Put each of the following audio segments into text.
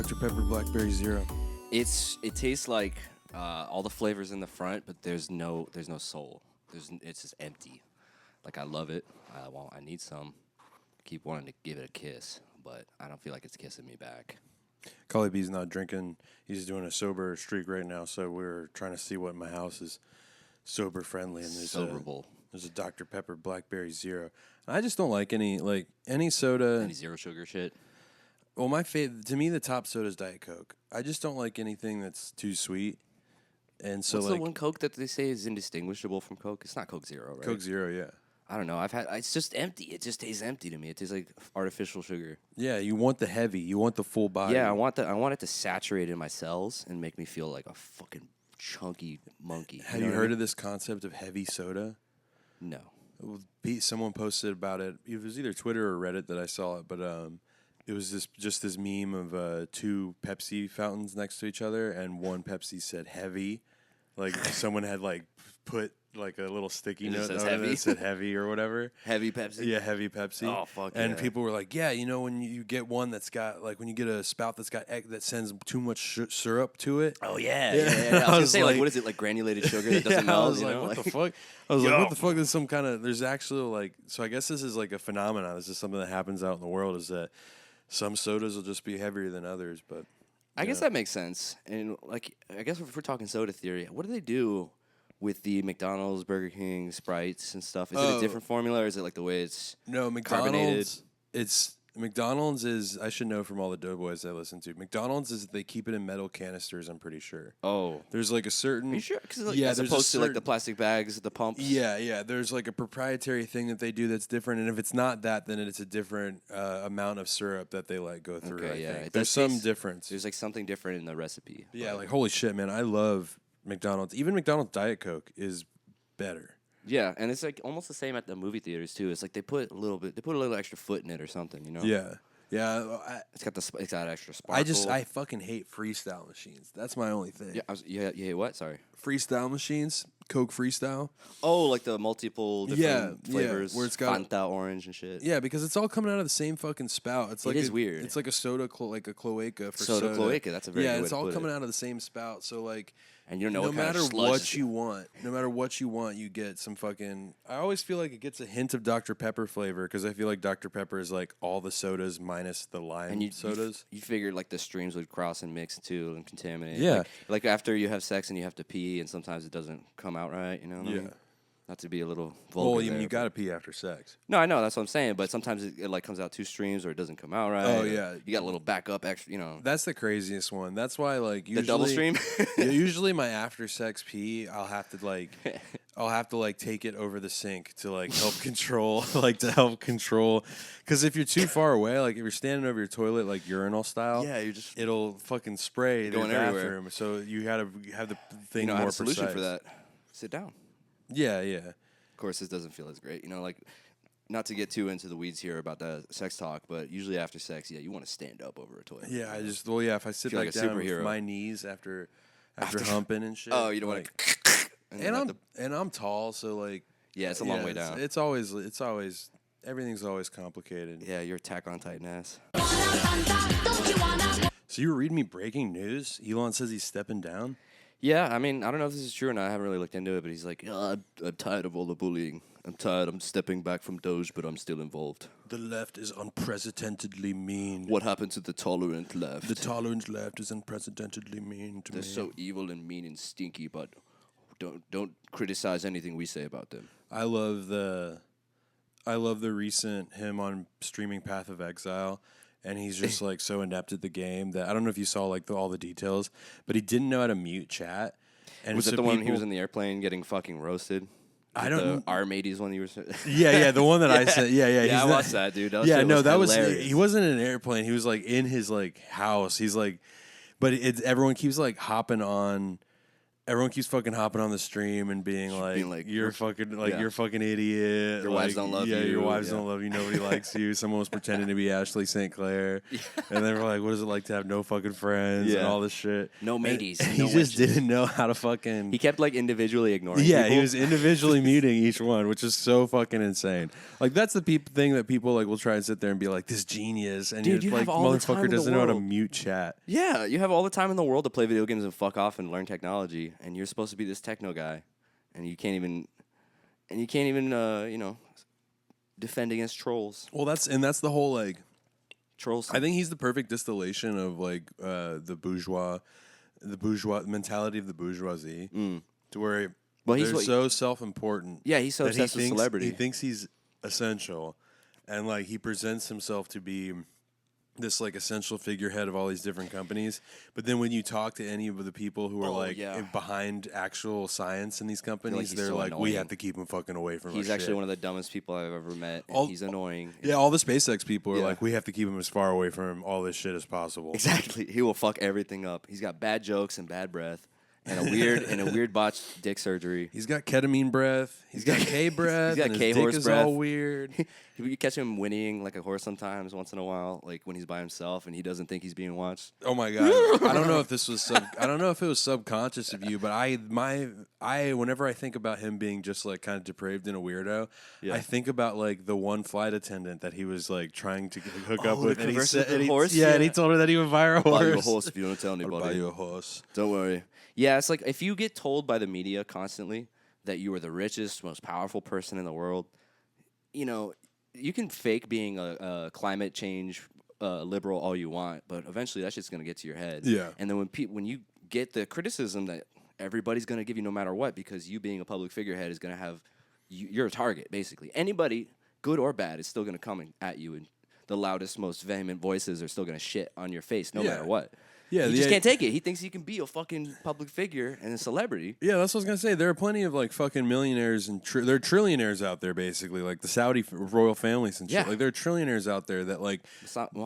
Dr. Pepper Blackberry Zero? It tastes like all the flavors in the front, but there's no soul. It's just empty. Like I love it. I need some. Keep wanting to give it a kiss, but I don't feel like it's kissing me back. Collie B's not drinking. He's doing a sober streak right now, so we're trying to see what in my house is sober friendly. And there's a Dr. Pepper Blackberry Zero. I just don't like any soda. Any zero sugar shit. Well, to me, the top soda is Diet Coke. I just don't like anything that's too sweet. And so, what's the one Coke that they say is indistinguishable from Coke? It's not Coke Zero, right? Coke Zero, yeah. I don't know. It's just empty. It just tastes empty to me. It tastes like artificial sugar. Yeah, you want the heavy. You want the full body. Yeah, I want it to saturate in my cells and make me feel like a fucking chunky monkey. Have you heard of this concept of heavy soda? No. Someone posted about it. It was either Twitter or Reddit that I saw it, but it was this meme of two Pepsi fountains next to each other, and one Pepsi said heavy, like someone had like put like a little sticky note on it that said heavy or whatever. Heavy Pepsi? Yeah, heavy Pepsi. Oh, fuck and people were like, yeah, when you get one that's got, like, when you get a spout that's got that sends too much syrup to it. Oh, yeah. I was going to say, like, what is it, like granulated sugar that doesn't melt? I was like, what the fuck? I was like, what the fuck? There's some kind of, there's actually, like, so I guess this is like a phenomenon. This is something that happens out in the world, is that some sodas will just be heavier than others, but. I guess that makes sense. And, like, I guess if we're talking soda theory, what do they do with the McDonald's, Burger King, Sprites and stuff? Is it a different formula, or is it like the way it's McDonald's? McDonald's is, I should know from all the doughboys I listen to. McDonald's is they keep it in metal canisters, I'm pretty sure. Oh. There's like a certain... Are you sure? As opposed to like the plastic bags at the pumps? Yeah. There's like a proprietary thing that they do that's different, and if it's not that, then it's a different amount of syrup that they let go through, I think. There's some difference. There's like something different in the recipe. Yeah, like holy shit, man. I love McDonald's. Even McDonald's Diet Coke is better. Yeah, and it's like almost the same at the movie theaters too. It's like they put a little extra foot in it or something, you know? Yeah. It's got extra sparkle. I fucking hate freestyle machines. That's my only thing. Yeah, you hate what? Sorry. Freestyle machines, Coke Freestyle. Oh, like the multiple different flavors, where it's got Fanta orange and shit. Yeah, because it's all coming out of the same fucking spout. It is weird. It's like a soda, like a cloaca for soda. Cloaca. That's a very good way to it's all put coming out of the same spout. So like. And you know, no matter what you want, you get some fucking. I always feel like it gets a hint of Dr. Pepper flavor, because I feel like Dr. Pepper is like all the sodas minus the lime sodas. You figured like the streams would cross and mix too and contaminate. Yeah, like after you have sex and you have to pee, and sometimes it doesn't come out right. You know what I mean? Not to be a little vulgar. Well, you got to pee after sex. No, I know, that's what I'm saying. But sometimes it like comes out two streams, or it doesn't come out right. Oh yeah, you got a little backup extra. You know, that's the craziest one. That's why like usually, the double stream. Usually my after sex pee, I'll have to like take it over the sink to like help control, because if you're too far away, like if you're standing over your toilet like urinal style, it'll fucking spray the bathroom. Everywhere. So you gotta have the thing more precise. Solution for that. Sit down. Yeah. Of course, this doesn't feel as great. You know, like, not to get too into the weeds here about the sex talk, but usually after sex, you want to stand up over a toilet. Yeah, if I sit back down with my knees after humping and shit. Oh, you don't want to. And I'm tall, so like. Yeah, it's a long way down. It's always everything's always complicated. Yeah, you're Attack on Titan ass. So you were reading me breaking news? Elon says he's stepping down. Yeah, I mean, I don't know if this is true or not. I haven't really looked into it, but he's like, I'm tired of all the bullying. I'm tired. I'm stepping back from Doge, but I'm still involved. The left is unprecedentedly mean. What happened to the tolerant left? The tolerant left is unprecedentedly mean to me. They're so evil and mean and stinky, but don't criticize anything we say about them. I love the recent him on streaming Path of Exile. And he's just like so inept at the game that I don't know if you saw like all the details, but he didn't know how to mute chat. And was it the one he was in the airplane getting fucking roasted? I don't know. The R-Mateys one you were saying? Yeah, the one that I said. Yeah. Yeah, I watched that, dude. That was he wasn't in an airplane. He was like in his like house. He's like, but everyone keeps like hopping on everyone keeps fucking hopping on the stream and being like you're fucking like yeah. you're fucking idiot. Your like, wives don't love you. Yeah, your wives Yeah. don't love you. Nobody likes you. Someone was pretending to be Ashley St. Clair, and they were like, "What is it like to have no fucking friends and all this shit?" No mateys. And no he just wenches. didn't know how to fucking. He kept like individually ignoring. Yeah, people. he was individually muting each one, which is so fucking insane. Like that's the thing that people like will try and sit there and be like, "This genius," and Dude, you're you like, have all the time "Motherfucker in the doesn't know how to world. mute chat." Yeah, you have all the time in the world to play video games and fuck off and learn technology, and you're supposed to be this techno guy, and you can't even, you know, defend against trolls. Well, that's the whole like. Trolls. I think he's the perfect distillation of like the bourgeois mentality of the bourgeoisie, to where they're so self-important. Yeah, he's so that obsessed with celebrity. He thinks he's essential, and like he presents himself to be this like essential figurehead of all these different companies. But then when you talk to any of the people who are behind actual science in these companies, they're so like, annoying. we have to keep him fucking away from us. He's actually one of the dumbest people I've ever met. And he's annoying. Yeah, all the SpaceX people are like, we have to keep him as far away from all this shit as possible. Exactly. He will fuck everything up. He's got bad jokes and bad breath. And a weird botched dick surgery. He's got ketamine breath. He's got K breath. He's got and K his horse dick is breath. all weird. You catch him whinnying like a horse sometimes, once in a while, like when he's by himself and he doesn't think he's being watched. Oh my god! I don't know if this was I don't know if it was subconscious of you, but whenever I think about him being just like kind of depraved and a weirdo, I think about like the one flight attendant that he was like trying to hook up with, and he said, and he told her that he would buy her a horse. Buy you a horse if you don't tell anybody. I'll buy you a horse. Don't worry. Yeah, it's like if you get told by the media constantly that you are the richest, most powerful person in the world, you know, you can fake being a climate change liberal all you want, but eventually that shit's gonna get to your head. Yeah. And then when you get the criticism that everybody's gonna give you no matter what, because you being a public figurehead is gonna have you're a target basically. Anybody, good or bad, is still gonna come at you, and the loudest, most vehement voices are still gonna shit on your face no matter what. Yeah, he just can't take it. He thinks he can be a fucking public figure and a celebrity. Yeah, that's what I was gonna say. There are plenty of like fucking millionaires and there are trillionaires out there, basically, like the Saudi royal families and shit. Like there are trillionaires out there that like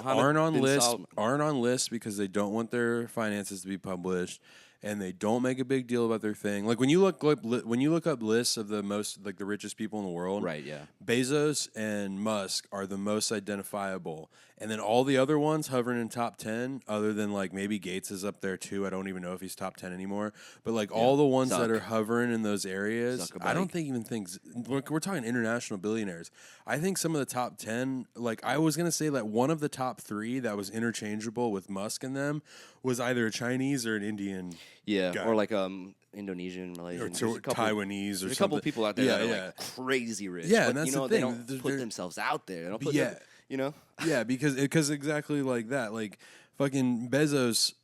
aren't on lists because they don't want their finances to be published, and they don't make a big deal about their thing. Like when you look up lists of the most like the richest people in the world, right? Yeah, Bezos and Musk are the most identifiable. And then all the other ones hovering in top 10, other than like maybe Gates is up there too. I don't even know if he's top 10 anymore. But like all the ones that are hovering in those areas, I don't think we're talking international billionaires. I think some of the top 10, like I was going to say that one of the top 3 that was interchangeable with Musk and them was either a Chinese or an Indian guy. Or like Indonesian, Malaysian, or Taiwanese, or there's a couple people out there that are like crazy rich. Yeah, and that's the thing. They don't put themselves out there. They don't put you know? Yeah, because exactly like that. Like fucking Bezos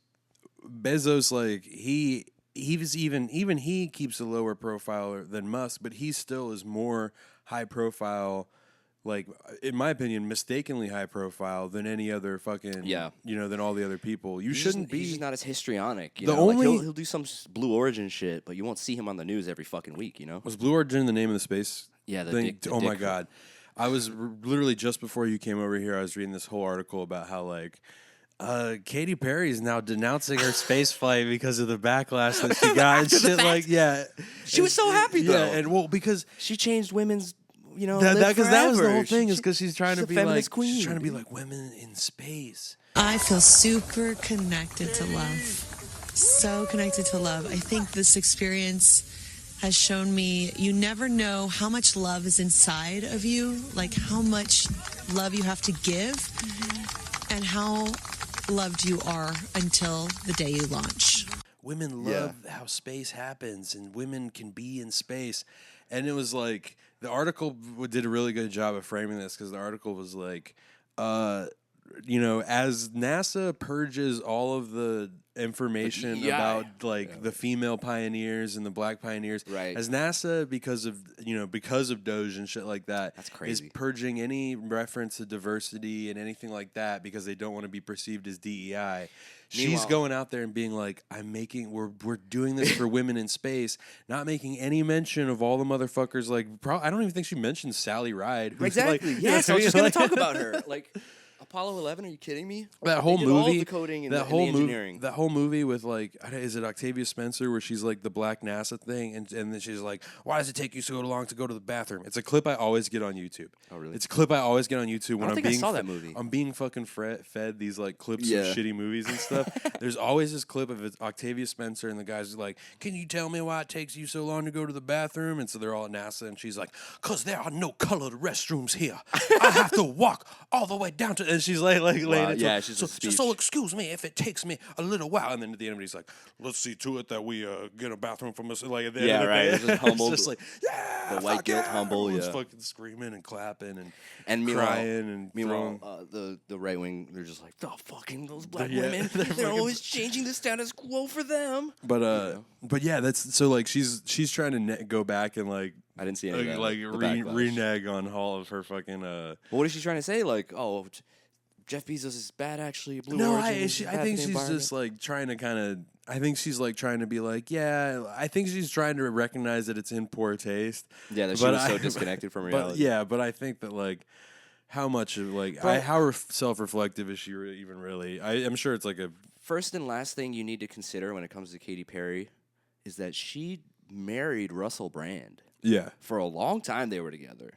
like he keeps a lower profile than Musk, but he still is more high profile, like in my opinion, mistakenly high profile than any other fucking than all the other people. He's just not as histrionic. He'll do some Blue Origin shit, but you won't see him on the news every fucking week. You know? Was Blue Origin the name of the space? Yeah, thing? My god. I was literally just before you came over here, I was reading this whole article about how like Katy Perry is now denouncing her space flight because of the backlash that she got and shit. Like, she was so happy though. Yeah, and because she changed women's, that was the whole thing. Is because she's trying to be like queen. She's trying to be like women in space. I feel super connected to love, so connected to love. I think this experience has shown me you never know how much love is inside of you, like how much love you have to give, and how loved you are until the day you launch. Women love how space happens, and women can be in space. And it was like, the article did a really good job of framing this, because the article was like, as NASA purges all of the information about the female pioneers and the black pioneers, as NASA, because of Doge and shit like that, that's crazy, is purging any reference to diversity and anything like that because they don't want to be perceived as DEI. She's going out there and being like, we're doing this for women in space, not making any mention of all the motherfuckers. Like, I don't even think she mentioned Sally Ride. Exactly. So I was just gonna talk about her. Like, Apollo 11? Are you kidding me? That whole They did all movie, the coding and that the whole engineering. that whole movie with like, is it Octavia Spencer where she's like the black NASA thing, and then she's like, "Why does it take you so long to go to the bathroom?" It's a clip I always get on YouTube. Oh, really? It's a clip I always get on YouTube when I don't I'm think I being saw that movie. I'm being fucking fed these like clips Yeah. of shitty movies and stuff. There's always this clip of Octavia Spencer and the guys are like, "Can you tell me why it takes you so long to go to the bathroom?" And so they're all at NASA, and she's like, "'Cause there are no colored restrooms here. I have to walk all the way down to," and she's like laying it. Yeah, she's a speech. So excuse me if it takes me a little while, and then at the end of it, he's like, "Let's see to it that we get a bathroom from us." Like at the end Yeah, of the right. day, It's just humble. just like, yeah, The white fuck guilt yeah. humble, Everyone's yeah. fucking screaming and clapping And crying and the right wing, they're just like, oh, fucking those black Yeah, women. they're They're fucking- always changing the status quo for them. But yeah, that's so like she's trying to go back and like I didn't see any of that. like the backlash. renege on all of her fucking Well, what is she trying to say? Like, oh, Jeff Bezos is bad, actually. Blue No, Origin I is think bad for the she's environment. just like trying to kind of. I think she's like trying to be like, yeah. I think she's trying to recognize that it's in poor taste. Yeah, that she was so disconnected from reality. But yeah, but I think that like, how much of like, how self-reflective is she even really? I'm sure it's like a. First and last thing you need to consider when it comes to Katy Perry is that she married Russell Brand. Yeah. For a long time, they were together.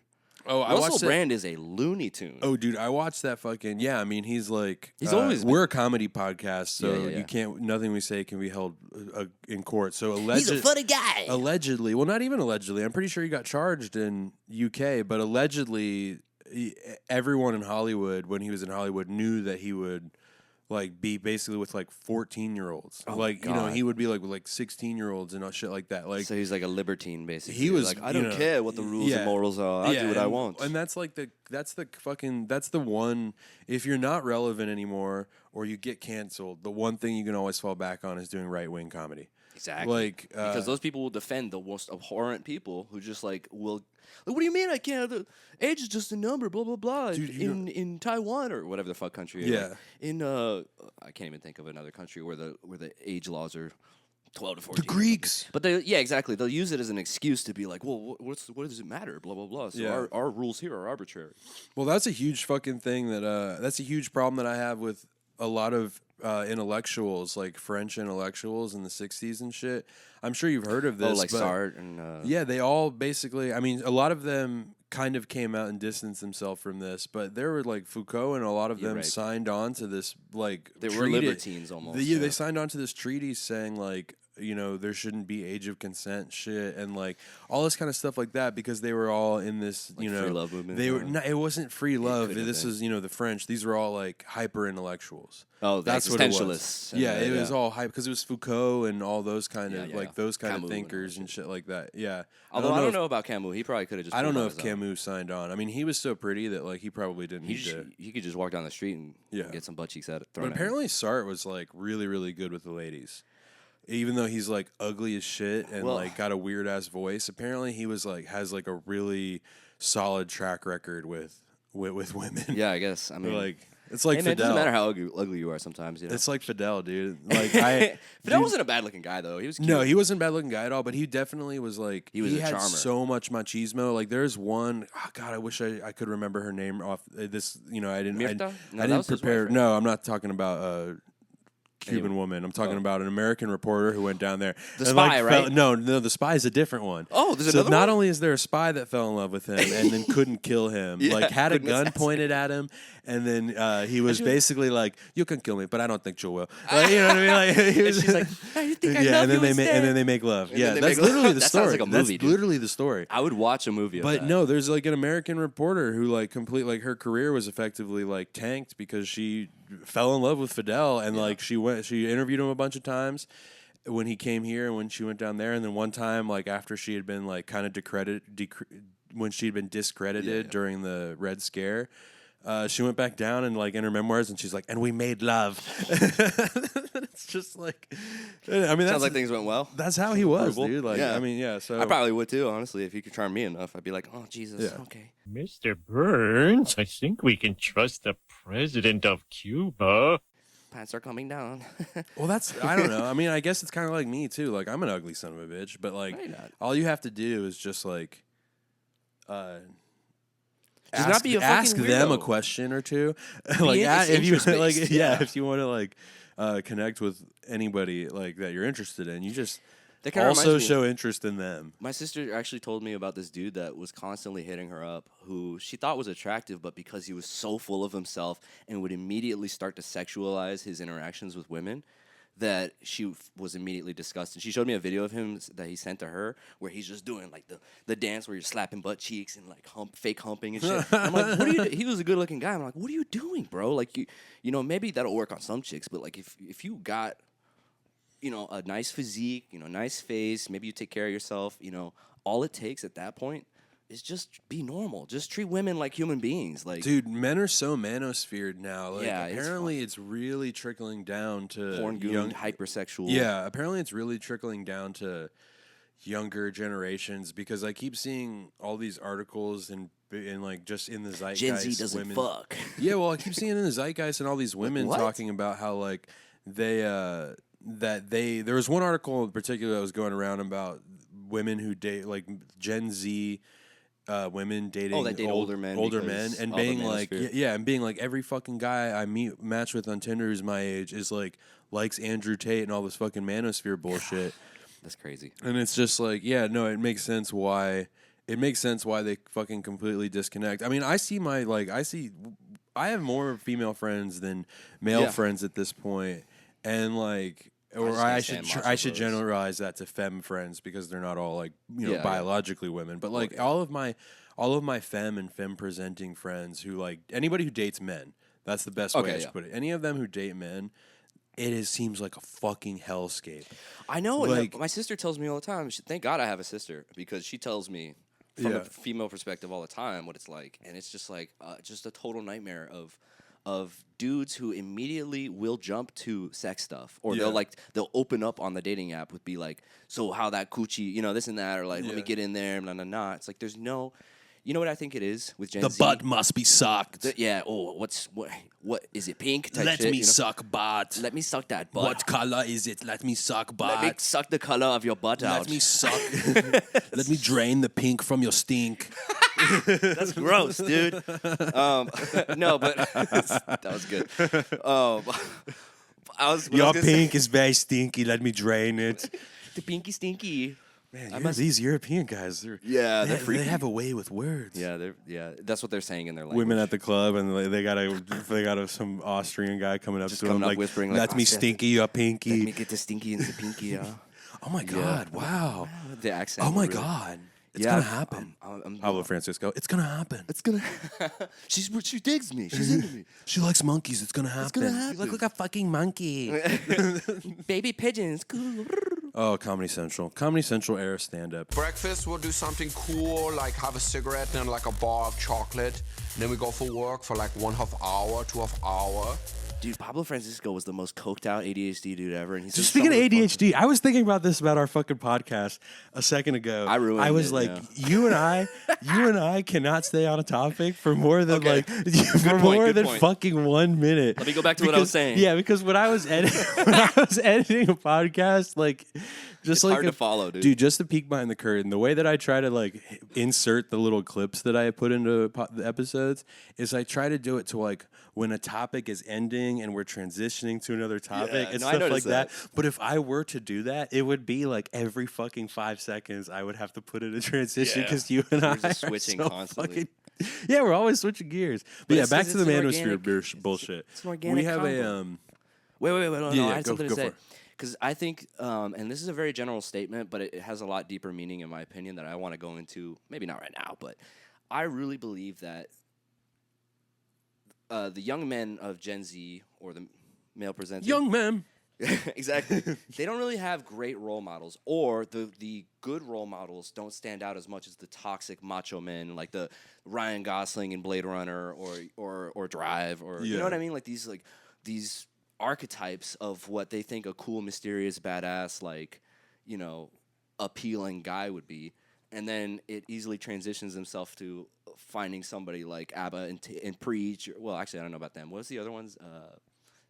Oh, I Russell watched it. Brand is a Looney Tune. Oh, dude, I watched that fucking. Yeah, I mean, he's like. He's always been- We're a comedy podcast, so Yeah. you can't. Nothing we say can be held in court. So he's a funny guy. Allegedly, well, not even allegedly. I'm pretty sure he got charged in UK, but allegedly, everyone in Hollywood, when he was in Hollywood, knew that he would like be basically with like 14-year-olds. Oh, like, you know, God. he would be like with like 16-year-olds and all shit like that. Like, So he's like a libertine, basically. he was like, I you don't know, care what the rules yeah. and morals are. I'll do what I and- want. And that's like that's the one. If you're not relevant anymore or you get canceled, the one thing you can always fall back on is doing right-wing comedy. Exactly. Like because those people will defend the most abhorrent people who just like will. Like, what do you mean I can't? The age is just a number. Blah blah blah. Dude, you in Taiwan or whatever the fuck country. Yeah. Like, in I can't even think of another country where the age laws are 12 to 14. the Greeks. But exactly. They'll use it as an excuse to be like, well, what does it matter? Blah blah blah. So Yeah. our rules here are arbitrary. Well, that's a huge fucking thing that's a huge problem that I have with a lot of intellectuals, like French intellectuals in the 60s and shit. I'm sure you've heard of this. Oh, like but Sartre and yeah, they all basically, I mean, a lot of them kind of came out and distanced themselves from this, but there were like Foucault and a lot of them right. signed on to this like they were libertines almost. They signed on to this treaty saying like, you know, there shouldn't be age of consent shit and like all this kind of stuff like that because they were all in this, Like you know, free love movement, They were yeah. not, it wasn't free love. couldn't have This been. is, you know, the French. These were all like hyper intellectuals. Oh, the That's what it was. existentialists. and Yeah, the- it was all hype because it was Foucault and all those kind of Yeah, like yeah. those kind Camus of and all thinkers that and shit like that. Yeah. Although I don't if- know about Camus, he probably could have just. I don't pulled know on if his own. Camus signed on. I mean, he was so pretty that like he probably didn't need to. He could just walk down the street and Yeah. get some butt cheeks at it. But apparently Sartre was like really, really good with the ladies. Even though he's like ugly as shit and Well- like got a weird ass voice, apparently he was like has like a really solid track record with women. Yeah, I guess. I mean, like it's like hey, man, it Fidel. doesn't matter how ugly you are. Sometimes, you know. It's like Fidel, dude. Like Fidel Fidel wasn't a bad looking guy though. He was cute. No, he wasn't a bad looking guy at all, but he definitely was like He was a had charmer. so much machismo. Like there's one, oh God, I wish I could remember her name off this. You know, I didn't. Mirta? No, I that didn't was his prepare. wife, right? No, I'm not talking about Cuban Anyway. woman. I'm talking about an American reporter who went down there. The and, spy, like, right? No, the spy is a different one. Oh, there's so another not one? only is there a spy that fell in love with him and then couldn't kill him, Yeah, like had a couldn't gun assassinate. pointed at him, and then he was she was- basically like, "You can kill me, but I don't think you will." Like, you know what I mean? Like, he was, she's like, "Hey, you think I yeah, love and then you they instead?" and then they make love. And Yeah, then they that's make love. literally the That story. sounds like a movie, That's dude. literally the story. I would watch a movie of But that. no, there's like an American reporter who like like her career was effectively like tanked because she fell in love with Fidel and like she interviewed him a bunch of times when he came here and when she went down there, and then one time like after she had been like kind of when she'd been discredited during the Red Scare. She went back down and like in her memoirs, and she's like, "And we made love." It's just like, I mean, Sounds like things went well. that's how he was, Approval. dude. Like, Yeah. I mean, yeah. So I probably would too, honestly. If you could charm me enough, I'd be like, oh, Jesus, Yeah. okay. Mr. Burns, I think we can trust the president of Cuba. Pants are coming down. well, I don't know. I mean, I guess it's kind of like me too. Like, I'm an ugly son of a bitch, but like, No, you're not. all you have to do is just like, Just not be a fucking ask them a weirdo. question or two. It's if you interest-based, yeah. if you want to connect with anybody like that you're interested in, you just That kinda also reminds me- show interest in them. My sister actually told me about this dude that was constantly hitting her up, who she thought was attractive, but because he was so full of himself and would immediately start to sexualize his interactions with women, that she was immediately disgusted. She showed me a video of him that he sent to her where he's just doing like the dance where you're slapping butt cheeks and like fake humping and shit. I'm like, what are you? He was a good looking guy. I'm like, what are you doing, bro? Like you know, maybe that'll work on some chicks, but like if you got, you know, a nice physique, you know, nice face, maybe you take care of yourself, you know, all it takes at that point is just be normal. Just treat women like human beings. Like, Dude, men are so manosphered now. Like, Yeah, it's apparently it's really trickling down to porn gooned, hypersexual. Yeah, apparently it's really trickling down to younger generations because I keep seeing all these articles and like just in the zeitgeist. Gen Z doesn't women, fuck. Yeah, well, I keep seeing in the zeitgeist and all these women what? talking about how like they there was one article in particular that was going around about women who date like Gen Z women dating that date older men because and all the being like manosphere. and being like every fucking guy I match with on Tinder who's my age is like likes Andrew Tate and all this fucking manosphere bullshit. That's crazy. And it's just like, yeah, no, it makes sense why they fucking completely disconnect. I mean, I have more female friends than male friends at this point, and like, or I should generalize that to femme friends because they're not all like biologically women, but like all of my femme and femme presenting friends who like anybody who dates men. That's the best way I should put it. Any of them who date men. Seems like a fucking hellscape. I know. Like, my sister tells me all the time. Thank God I have a sister because she tells me from a female perspective all the time what it's like, and it's just like just a total nightmare of dudes who immediately will jump to sex stuff, or they'll open up on the dating app with be like, so how that coochie, you know, this and that, or like let me get in there, nah. It's like there's no. You know what I think it is with Gen Z? The butt must be sucked. What is it? Pink? Type Let shit, me suck butt. Let me suck that butt. What color is it? Let me suck butt. Let me suck the color of your butt out. Let me suck. Let me drain the pink from your stink. That's gross, dude. No, but that was good. Your pink is very stinky. Let me drain it. The pinky stinky. Man, these European guys, they're they have a way with words. Yeah, that's what they're saying in their language. Women at the club, and they got some Austrian guy coming up just to them like, whispering, "Let me stinky your pinky." Let me get the stinky into pinky. Yeah. Oh my God! Wow. The accent. Oh my really, God! It's gonna happen. Pablo Francisco. It's gonna happen. It's gonna. She digs me. She's into me. She likes monkeys. It's gonna happen. It's gonna happen. You look like a fucking monkey. Baby pigeons. Oh, Comedy Central. Comedy Central era stand-up. Breakfast, we'll do something cool, like have a cigarette and like a bar of chocolate. And then we go for work for like 1.5 hour, 2.5 hour. Dude, Pablo Francisco was the most coked out ADHD dude ever. And he's just speaking of ADHD, I was thinking about this about our fucking podcast a second ago. I was like, you and I cannot stay on a topic for more than fucking 1 minute. Let me go back to what I was saying. Yeah, because when I was editing a podcast, like just it's like hard to follow, dude. Dude, just to peek behind the curtain, the way that I try to like insert the little clips that I put into the episodes is I try to do it to like when a topic is ending and we're transitioning to another topic and stuff like that. But if I were to do that, it would be like every fucking 5 seconds I would have to put in a transition because you and I just switching so constantly. Yeah, we're always switching gears. But yeah, back to the manosphere bullshit. It's an organic we have combo. Wait, no, I had something to say. Because I think, and this is a very general statement, but it has a lot deeper meaning in my opinion that I want to go into, maybe not right now, but I really believe that the young men of Gen Z, or the male presenting... Young men! Exactly. They don't really have great role models, or the good role models don't stand out as much as the toxic macho men, like the Ryan Gosling in Blade Runner, or Drive, or you know what I mean? Like these archetypes of what they think a cool, mysterious, badass, like, you know, appealing guy would be, and then it easily transitions himself to finding somebody like ABBA and Preach. Well, actually, I don't know about them. What was the other ones?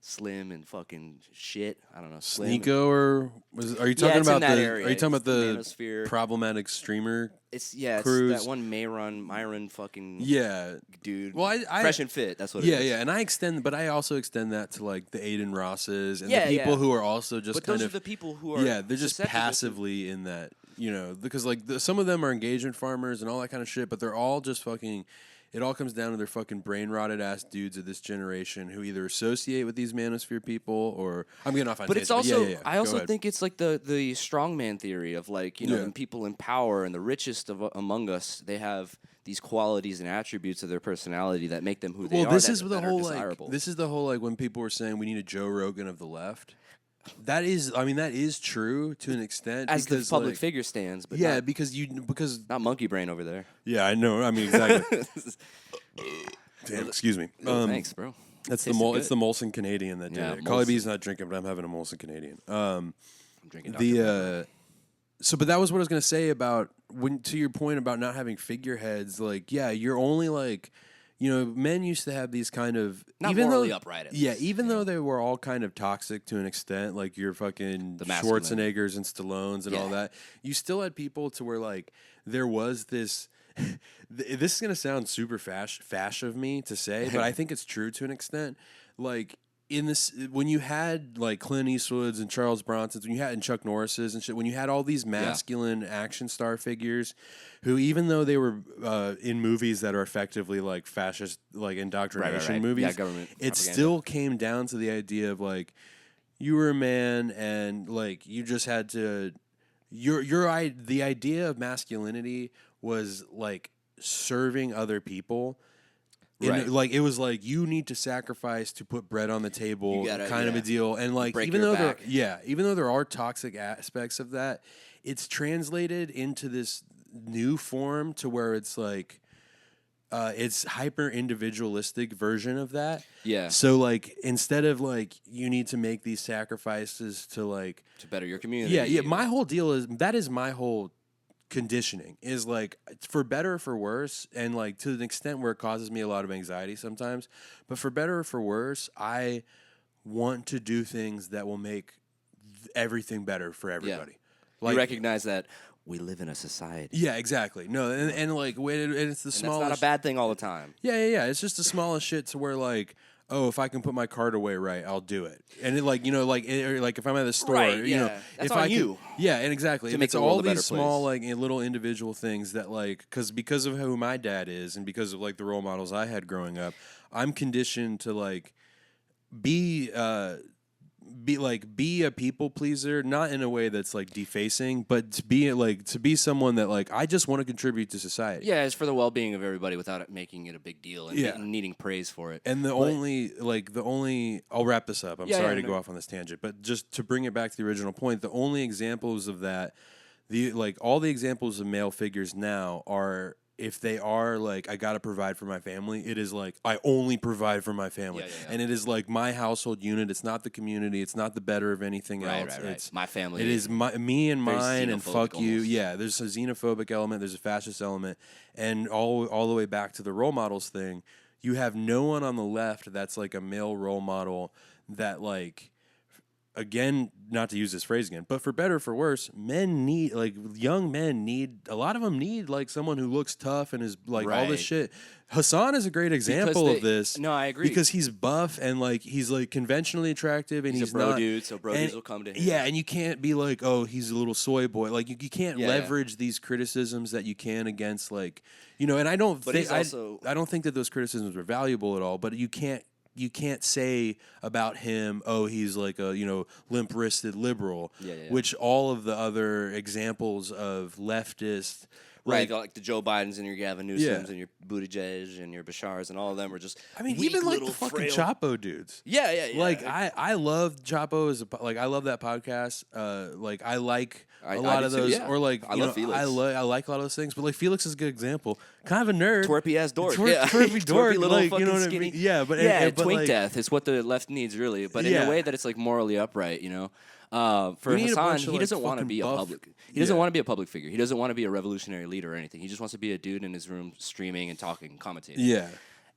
slim and fucking shit. I don't know. Slim. Nico, or are you talking it's about in that the? area. Are you talking It's about the manosphere. problematic streamer? It's cruise? that one Myron fucking Yeah, dude. Well, I Fresh and Fit. That's what. yeah, it is. yeah, and I also extend that to like the Aiden Rosses and Yeah, the people yeah. who are also just But kind those of are the people who are they're just susceptible to- passively in that, because like some of them are engagement farmers and all that kind of shit, but they're all just fucking. It all comes down to their fucking brain rotted ass dudes of this generation who either associate with these manosphere people or I'm getting off on. But it's tangent, also, yeah. I also think it's like the strongman theory of like, Yeah. the people in power and the richest among us, they have these qualities and attributes of their personality that make them who they are. this that, is the that whole are desirable. like this is the whole like when people were saying we need a Joe Rogan of the left. That is true to an extent as the because, public like, figure stands, but yeah, not, because not monkey brain over there. yeah, I know. I mean, exactly. Damn, excuse me. Thanks, bro. That's Tasted it's the good. Molson Canadian that did Yeah, it. Carly Molson. B's not drinking, but I'm having a Molson Canadian. I'm drinking Dr. Pepper. But that was what I was gonna say about to your point about not having figureheads. Like, yeah, you're only like, men used to have these kind of Not even morally though, upright, at yeah, least, even though they were all kind of toxic to an extent, like your fucking The masculine. Schwarzeneggers and Stallones and all Yeah. that. You still had people to where like there was this. This is gonna sound super fash of me to say, but I think it's true to an extent. Like in this, when you had like Clint Eastwood's and Charles Bronson's, when you had and Chuck Norris's and shit, when you had all these masculine action star figures, who even though they were in movies that are effectively like fascist, like indoctrination Right. movies, Yeah, government it propaganda. still came down to the idea of like you were a man and like you just had to. The idea of masculinity was like serving other people. Right. Like it was like you need to sacrifice to put bread on the table, You gotta- kind of a yeah. deal. And like Break even your though back. even though there are toxic aspects of that, it's translated into this new form to where it's like it's hyper individualistic version of that. Yeah. So like instead of like you need to make these sacrifices to like to better your community. yeah. My whole deal is my whole conditioning is like for better or for worse, and like to an extent where it causes me a lot of anxiety sometimes. But for better or for worse, I want to do things that will make everything better for everybody. You recognize that we live in a society. Yeah, exactly. No, and like when it's the And smallest. that's not a bad thing all the time. Yeah. It's just the smallest shit to where like, oh, if I can put my card away right, I'll do it. And it like like if I'm at the store, Right, you yeah. know, That's if on I can- you. yeah, and exactly. To And make it's the all world a better these small place. like little individual things that like because of who my dad is and because of like the role models I had growing up, I'm conditioned to like be a people pleaser, not in a way that's like defacing, but to be someone that like I just want to contribute to society. Yeah, it's for the well-being of everybody without it making it a big deal and Yeah. needing praise for it. And the only I'll wrap this up. I'm Yeah, sorry yeah, to no. go off on this tangent, but just to bring it back to the original point, the only examples of that, all the examples of male figures now are if they are like I gotta provide for my family, it is like I only provide for my family, Yeah. and it is like my household unit. It's not the community. It's not the better of anything Right. else. It's My family. it is me and Very mine and fuck xenophobic you. almost. Yeah, there's a xenophobic element, there's a fascist element, and all the way back to the role models thing. You have no one on the left that's like a male role model that like. Again, not to use this phrase again, but for better or for worse, young men need, a lot of them need like someone who looks tough and is like all this Right. shit. Hassan is a great example of this. No, I agree. Because he's buff and like he's like conventionally attractive and He's he's a bro not, dude, so bro and- dudes will come to him. Yeah, and you can't be like, oh, he's a little soy boy. Like you can't Yeah, leverage these criticisms that you can against like, and I don't But think he's also- I don't think that those criticisms are valuable at all, but you can't say about him, oh, he's like a limp-wristed liberal, Yeah. which all of the other examples of leftist, Right, like the Joe Bidens and your Gavin Newsoms Yeah. and your Buttigieg and your Bashars and all of them are just. I mean, weak even like little the fucking frail- Chapo dudes. Yeah. Like I love Chapo I love that podcast. Like I like I a lot do of too, those, yeah. or like I love Felix. I like a lot of those things. But like Felix is a good example. Kind of a nerd, Twerpy ass dork. Twerpy dork, little like, fucking you know what skinny. I mean? Yeah, but twink like, death is what the left needs really, but in Yeah. a way that it's like morally upright. For We need a Hassan, bunch of, he like, doesn't want to fucking be a buff- public. He doesn't Yeah. want to be a public figure. He doesn't want to be a revolutionary leader or anything. He just wants to be a dude in his room streaming and talking, commentating. Yeah.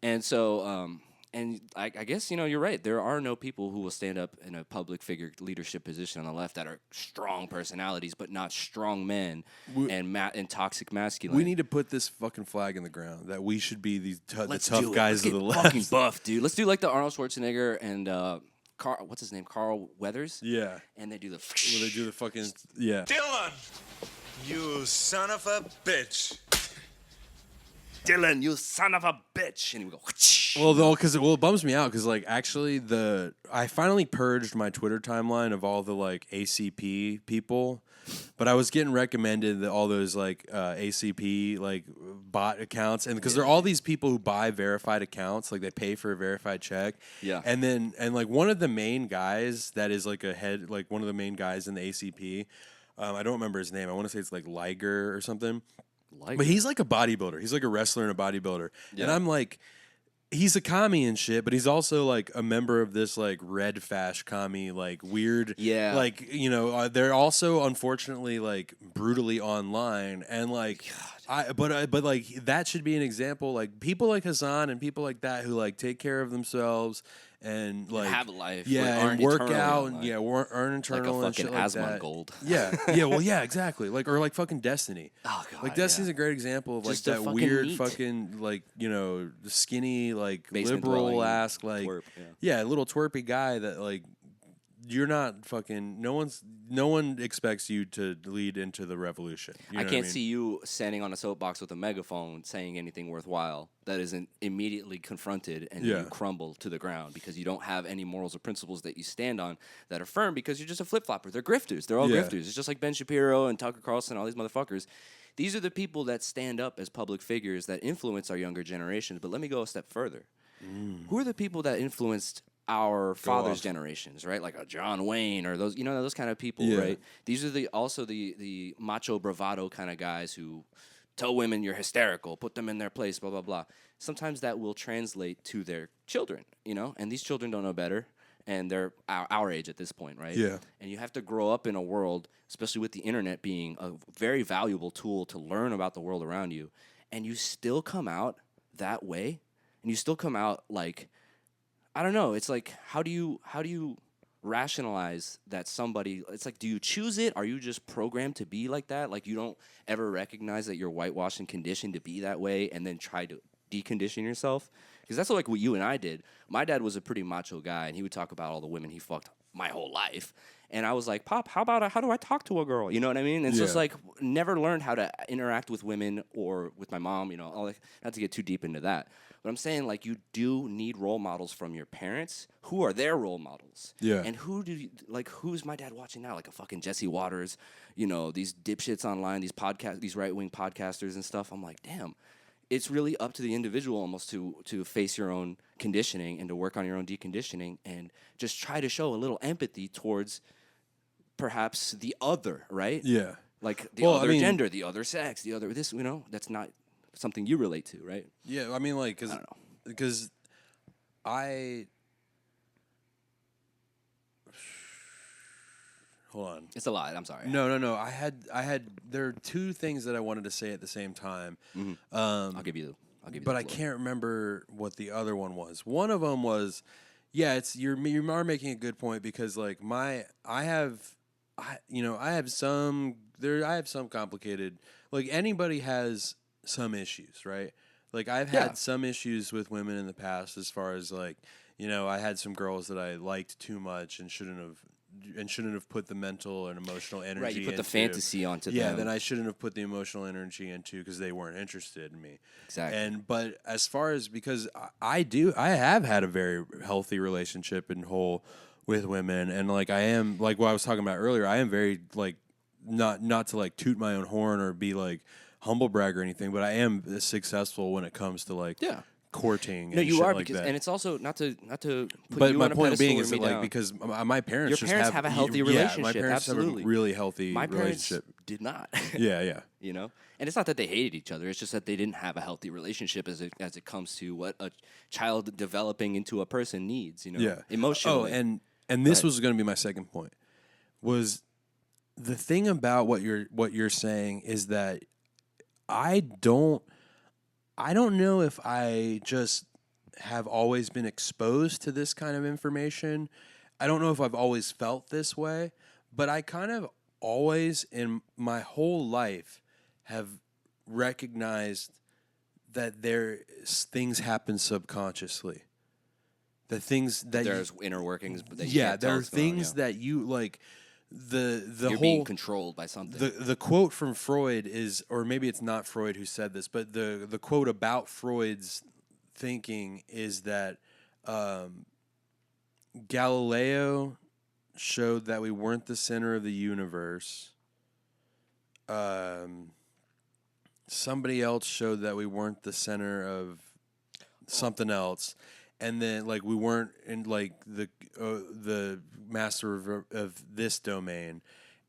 And so, And I guess, you're right. There are no people who will stand up in a public figure leadership position on the left that are strong personalities, but not strong men and toxic masculine. We need to put this fucking flag in the ground that we should be these the Let's tough do it. guys Let's of the get left. fucking buff, dude. Let's do like the Arnold Schwarzenegger and what's his name? Carl Weathers? Yeah. And they do the Well, they do the fucking yeah. Dylan, you son of a bitch. Dylan, you son of a bitch. And we go, Well, though, because it bums me out because like actually I finally purged my Twitter timeline of all the like ACP people, but I was getting recommended all those like ACP like bot accounts, and because they're all these people who buy verified accounts, like they pay for a verified check, and like one of the main guys that is like one of the main guys in the ACP, I don't remember his name. I want to say it's like Liger or something. But he's like a bodybuilder. He's like a wrestler and a bodybuilder. Yeah. And I'm like, he's a commie and shit, but he's also like a member of this like red fash commie, like weird. Yeah. Like, they're also unfortunately like brutally online. And like, but like that should be an example. Like people like Hassan and people like that who like take care of themselves and like have a life, and work out, and earn eternal like a and shit fucking like Asmon that. Gold. Yeah, exactly. Like or like fucking Destiny. Oh god, like Destiny's a great example of just like that weird neat. fucking like skinny like Basement liberal ass like twerp, little twerpy guy that like you're not fucking no one expects you to lead into the revolution. You know I what can't mean? see you standing on a soapbox with a megaphone saying anything worthwhile that isn't immediately confronted and you crumble to the ground because you don't have any morals or principles that you stand on that are firm because you're just a flip-flopper. They're grifters. They're all grifters. It's just like Ben Shapiro and Tucker Carlson and all these motherfuckers. These are the people that stand up as public figures that influence our younger generations. But let me go a step further. Who are the people that influenced our father's generations, right? Like a John Wayne or those, those kind of people, right? These are also the macho bravado kind of guys who tell women you're hysterical, put them in their place, blah, blah, blah. Sometimes that will translate to their children, and these children don't know better, and they're our age at this point, right? Yeah. And you have to grow up in a world, especially with the internet being a very valuable tool to learn about the world around you, and you still come out that way, and you still come out like, I don't know. It's like, how do you rationalize that somebody? It's like, do you choose it? Are you just programmed to be like that? Like you don't ever recognize that you're whitewashed and conditioned to be that way, and then try to decondition yourself? Because that's like what you and I did. My dad was a pretty macho guy, and he would talk about all the women he fucked my whole life. And I was like, Pop, how do I talk to a girl? You know what I mean? It's just like never learned how to interact with women or with my mom. Not to get too deep into that. But I'm saying, like, you do need role models from your parents. Who are their role models? Yeah. And who's my dad watching now? Like a fucking Jesse Waters, these dipshits online, these right-wing podcasters and stuff. I'm like, damn, it's really up to the individual almost to face your own conditioning and to work on your own deconditioning and just try to show a little empathy towards perhaps the other, right? Yeah. Like the other gender, the other sex, the other this, that's not something you relate to, right? Yeah, I mean, like, because hold on. It's a lot. I'm sorry. No. I had. There are two things that I wanted to say at the same time. Mm-hmm. I'll give you. But I can't remember what the other one was. One of them was, you are making a good point because like I have some complicated, like anybody has some issues, right? Like I've had some issues with women in the past as far as like, I had some girls that I liked too much and shouldn't have put the mental and emotional energy Right, you put into. the fantasy onto them. Yeah, then I shouldn't have put the emotional energy into because they weren't interested in me. Exactly. But as far as, because I have had a very healthy relationship and whole with women, and like I am, like what I was talking about earlier, I am very like not to like toot my own horn or be like humble brag or anything, but I am successful when it comes to like courting. No, and you shit are like because, that. and it's also not to put But you my on a point being pedestal is or that me like down. because my parents Your parents have a healthy relationship. my parents Absolutely. have a really healthy My parents relationship. did not. Yeah. And it's not that they hated each other. It's just that they didn't have a healthy relationship as it comes to what a child developing into a person needs. Emotionally. Oh, and this was going to be my second point. Was the thing about what you're saying is that I don't know if I just have always been exposed to this kind of information. I don't know if I've always felt this way, but I kind of always in my whole life have recognized that things happen subconsciously. The things that There's inner workings, but that you can't tell there are what's going on, things that you like. The You're whole being controlled by something. the quote from Freud is, or maybe it's not Freud who said this, but the quote about Freud's thinking is that Galileo showed that we weren't the center of the universe. Somebody else showed that we weren't the center of something else, and then like we weren't in like the master of this domain,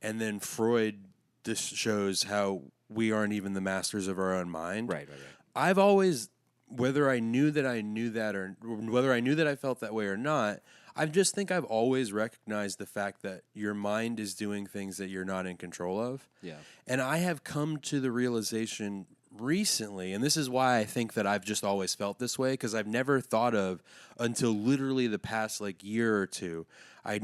and then Freud just shows how we aren't even the masters of our own mind. Right. I've always, whether I knew that I knew that or whether I knew that I felt that way or not, I just think I've always recognized the fact that your mind is doing things that you're not in control of. Yeah. And I have come to the realization recently, and this is why I think that I've just always felt this way, because I've never thought of until literally the past like year or two, I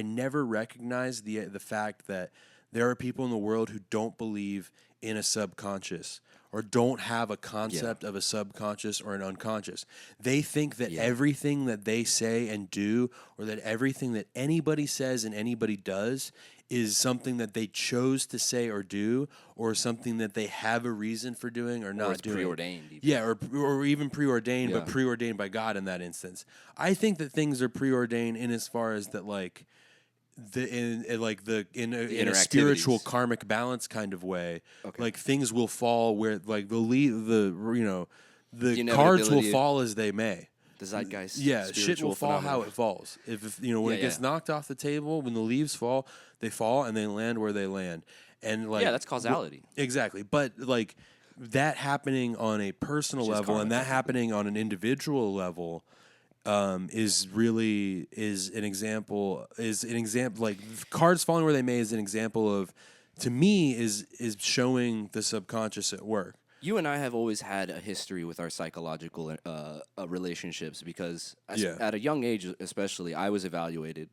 never recognized the fact that there are people in the world who don't believe in a subconscious or don't have a concept of a subconscious or an unconscious. They think that everything that they say and do, or that everything that anybody says and anybody does, is something that they chose to say or do, or something that they have a reason for doing or not it's doing. preordained even. Yeah, or even preordained, but Yeah. preordained by God in that instance. I think that things are preordained in as far as that, like, in a spiritual interactivities. karmic balance kind of way, Okay. like things will fall where like the cards will inevitability. fall as they may. The zeitgeist. Yeah, shit spiritual will fall how phenomenon. it falls. If when Yeah, it gets yeah. knocked off the table, when the leaves fall, they fall and they land where they land. And like Yeah, that's causality. Exactly, but like that happening on a personal Which is level karma, and that technically. happening on an individual level is an example like cards falling where they may is an example of, to me, is showing the subconscious at work. You and I have always had a history with our psychological relationships because at a young age, especially, I was evaluated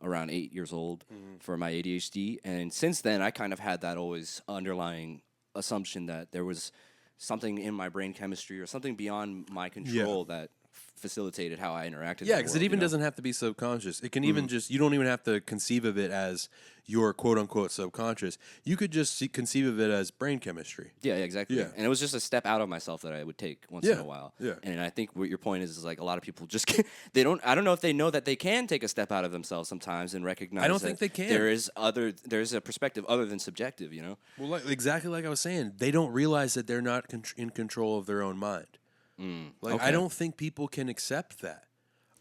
around 8 years old for my ADHD. And since then, I kind of had that always underlying assumption that there was something in my brain chemistry or something beyond my control that facilitated how I interacted. Yeah, in the because world, it even you know? doesn't have to be subconscious. It can even just, you don't even have to conceive of it as your quote unquote subconscious. You could just conceive of it as brain chemistry. Yeah, exactly. Yeah. And it was just a step out of myself that I would take once in a while. Yeah. And I think what your point is like a lot of people just can't, they don't. I don't know if they know that they can take a step out of themselves sometimes and recognize. I don't that think they can. There's a perspective other than subjective. You know. Well, exactly like I was saying, they don't realize that they're not in control of their own mind. I okay. don't think people can accept that.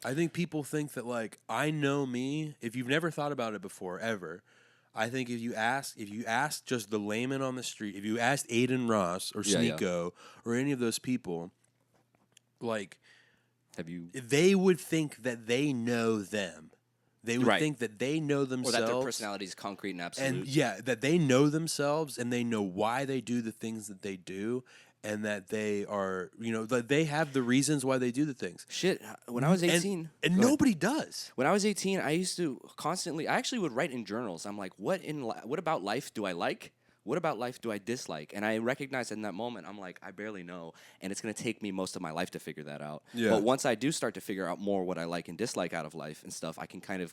I think people think that, like, I know me. If you've never thought about it before, ever, I think if you ask just the layman on the street, if you asked Aiden Ross or Sneeko or any of those people, like, Have you? they would think that they know them. They would Right. think that they know Or themselves. that their personality is concrete and absolute. And yeah, that they know themselves and they know why they do the things that they do, and that they are, that they have the reasons why they do the things. Shit. When I was 18, and Go ahead. nobody does. When I was 18, I used to constantly. I actually would write in journals. I'm like, what about life do I like? What about life do I dislike? And I recognized in that moment, I'm like, I barely know, and it's gonna take me most of my life to figure that out. Yeah. But once I do start to figure out more what I like and dislike out of life and stuff, I can kind of.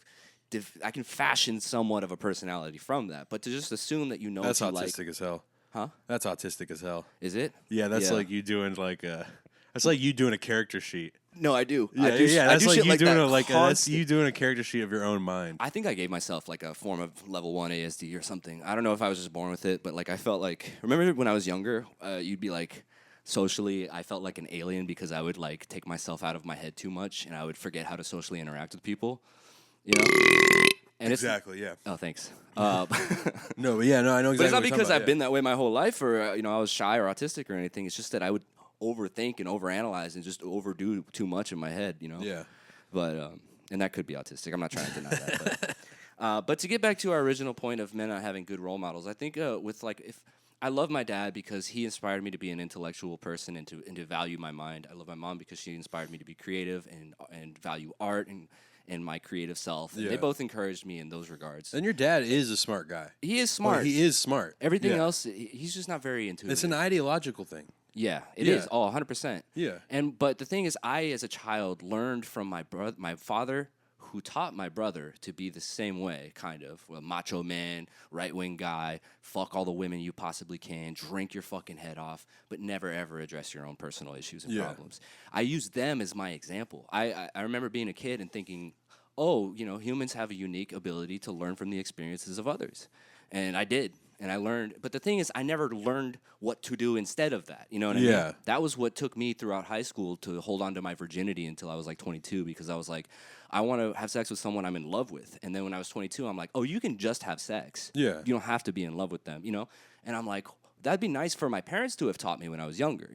I can fashion somewhat of a personality from that. But to just assume that you know That's what you autistic like, as hell. huh? That's autistic as hell. Is it? Yeah, that's like you doing that's like you doing a character sheet. No, I do. Yeah, I do, I that's do like shit you doing that that's you doing a character sheet of your own mind. I think I gave myself like a form of level 1 ASD or something. I don't know if I was just born with it, but like I felt like, remember when I was younger, you'd be like, socially, I felt like an alien because I would like take myself out of my head too much and I would forget how to socially interact with people, you know? And Exactly, yeah. Oh, thanks. No, but I know exactly. But it's not what you're talking because about, I've been that way my whole life or, I was shy or autistic or anything. It's just that I would overthink and overanalyze and just overdo too much in my head, Yeah. But and that could be autistic. I'm not trying to deny that. But to get back to our original point of men not having good role models, I think with like if I love my dad because he inspired me to be an intellectual person and to value my mind. I love my mom because she inspired me to be creative and value art and my creative self. And Yeah. they both encouraged me in those regards. And your dad is a smart guy. He is smart. Well, he is smart. Everything Yeah. else, he's just not very intuitive. It's an ideological thing. Yeah, it Yeah. is. Oh, 100%. Yeah. But the thing is, I, as a child, learned from my father, who taught my brother to be the same way, kind of. A macho man, right-wing guy, fuck all the women you possibly can, drink your fucking head off, but never, ever address your own personal issues and Yeah. problems. I used them as my example. I remember being a kid and thinking, oh, humans have a unique ability to learn from the experiences of others. And I did. And I learned, but the thing is, I never learned what to do instead of that. You know what I Yeah. mean? That was what took me throughout high school to hold on to my virginity until I was like 22, because I was like, I want to have sex with someone I'm in love with. And then when I was 22, I'm like, oh, you can just have sex. Yeah. You don't have to be in love with them, And I'm like, that'd be nice for my parents to have taught me when I was younger,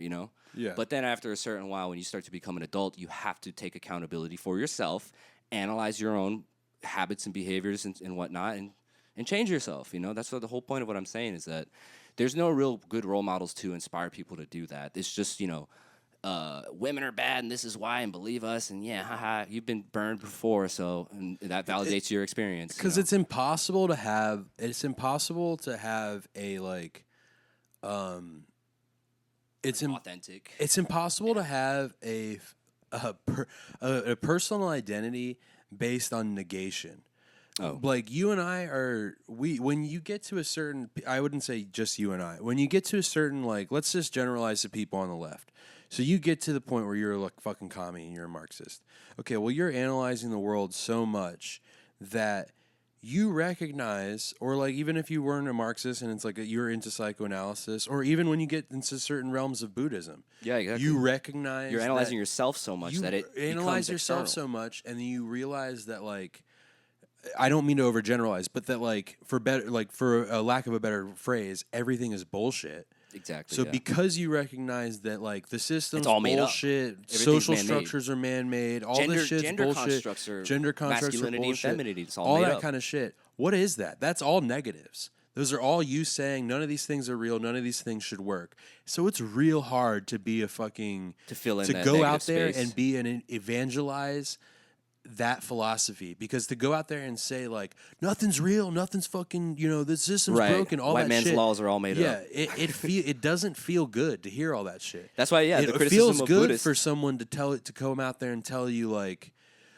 Yeah. But then after a certain while, when you start to become an adult, you have to take accountability for yourself, analyze your own habits and behaviors and whatnot, and change yourself. That's what the whole point of what I'm saying is that there's no real good role models to inspire people to do that. It's just, women are bad and this is why, and believe us, and yeah, haha, you've been burned before, so and that validates your experience. Because it's impossible to have a like authentic. It's impossible to have a personal identity based on negation. Oh. Like you and I when you get to a certain, I wouldn't say just you and I, when you get to a certain, like, let's just generalize the people on the left. So you get to the point where you're like fucking commie and you're a Marxist. Okay, well, you're analyzing the world so much that you recognize, or like even if you weren't a Marxist and it's like you're into psychoanalysis, or even when you get into certain realms of Buddhism, Yeah, exactly. you recognize You're analyzing that yourself so much you that it analyze becomes yourself external. so much, and then you realize that, like, I don't mean to overgeneralize, but that, like, for a lack of a better phrase, everything is bullshit. Exactly. So yeah. because you recognize that, like, the system's all made up. bullshit, Everything's social man-made. structures are man-made, all Gender- this shit's gender bullshit. constructs are Gender constructs are masculinity and bullshit. femininity, it's all made that up. kind of shit. What is that? That's all negatives. Those are all you saying none of these things are real, none of these things should work. So it's real hard to be a fucking To fill in to that go negative out there space. and be an evangelize that philosophy, because to go out there and say, like, nothing's real, nothing's fucking, the system's Right. broken, all White that man's shit. laws are all made yeah, up. it doesn't feel good to hear all that shit. That's why, yeah, the it criticism feels of good Buddhists. for someone to come out there and tell you, like,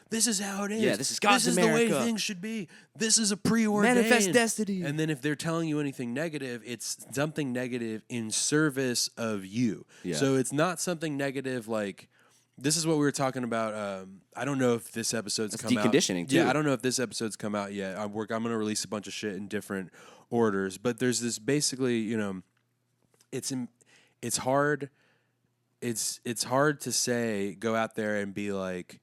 this is how it is. Yeah, this is God's the America. way things should be. This is a preordained. Manifest destiny. And then if they're telling you anything negative, it's something negative in service of you. Yeah. So it's not something negative like. This is what we were talking about. I don't know if this episode's That's come out. deconditioning, too. Yeah, I don't know if this episode's come out yet. I'm going to release a bunch of shit in different orders, but there's this basically, it's hard. It's hard to say, go out there and be like,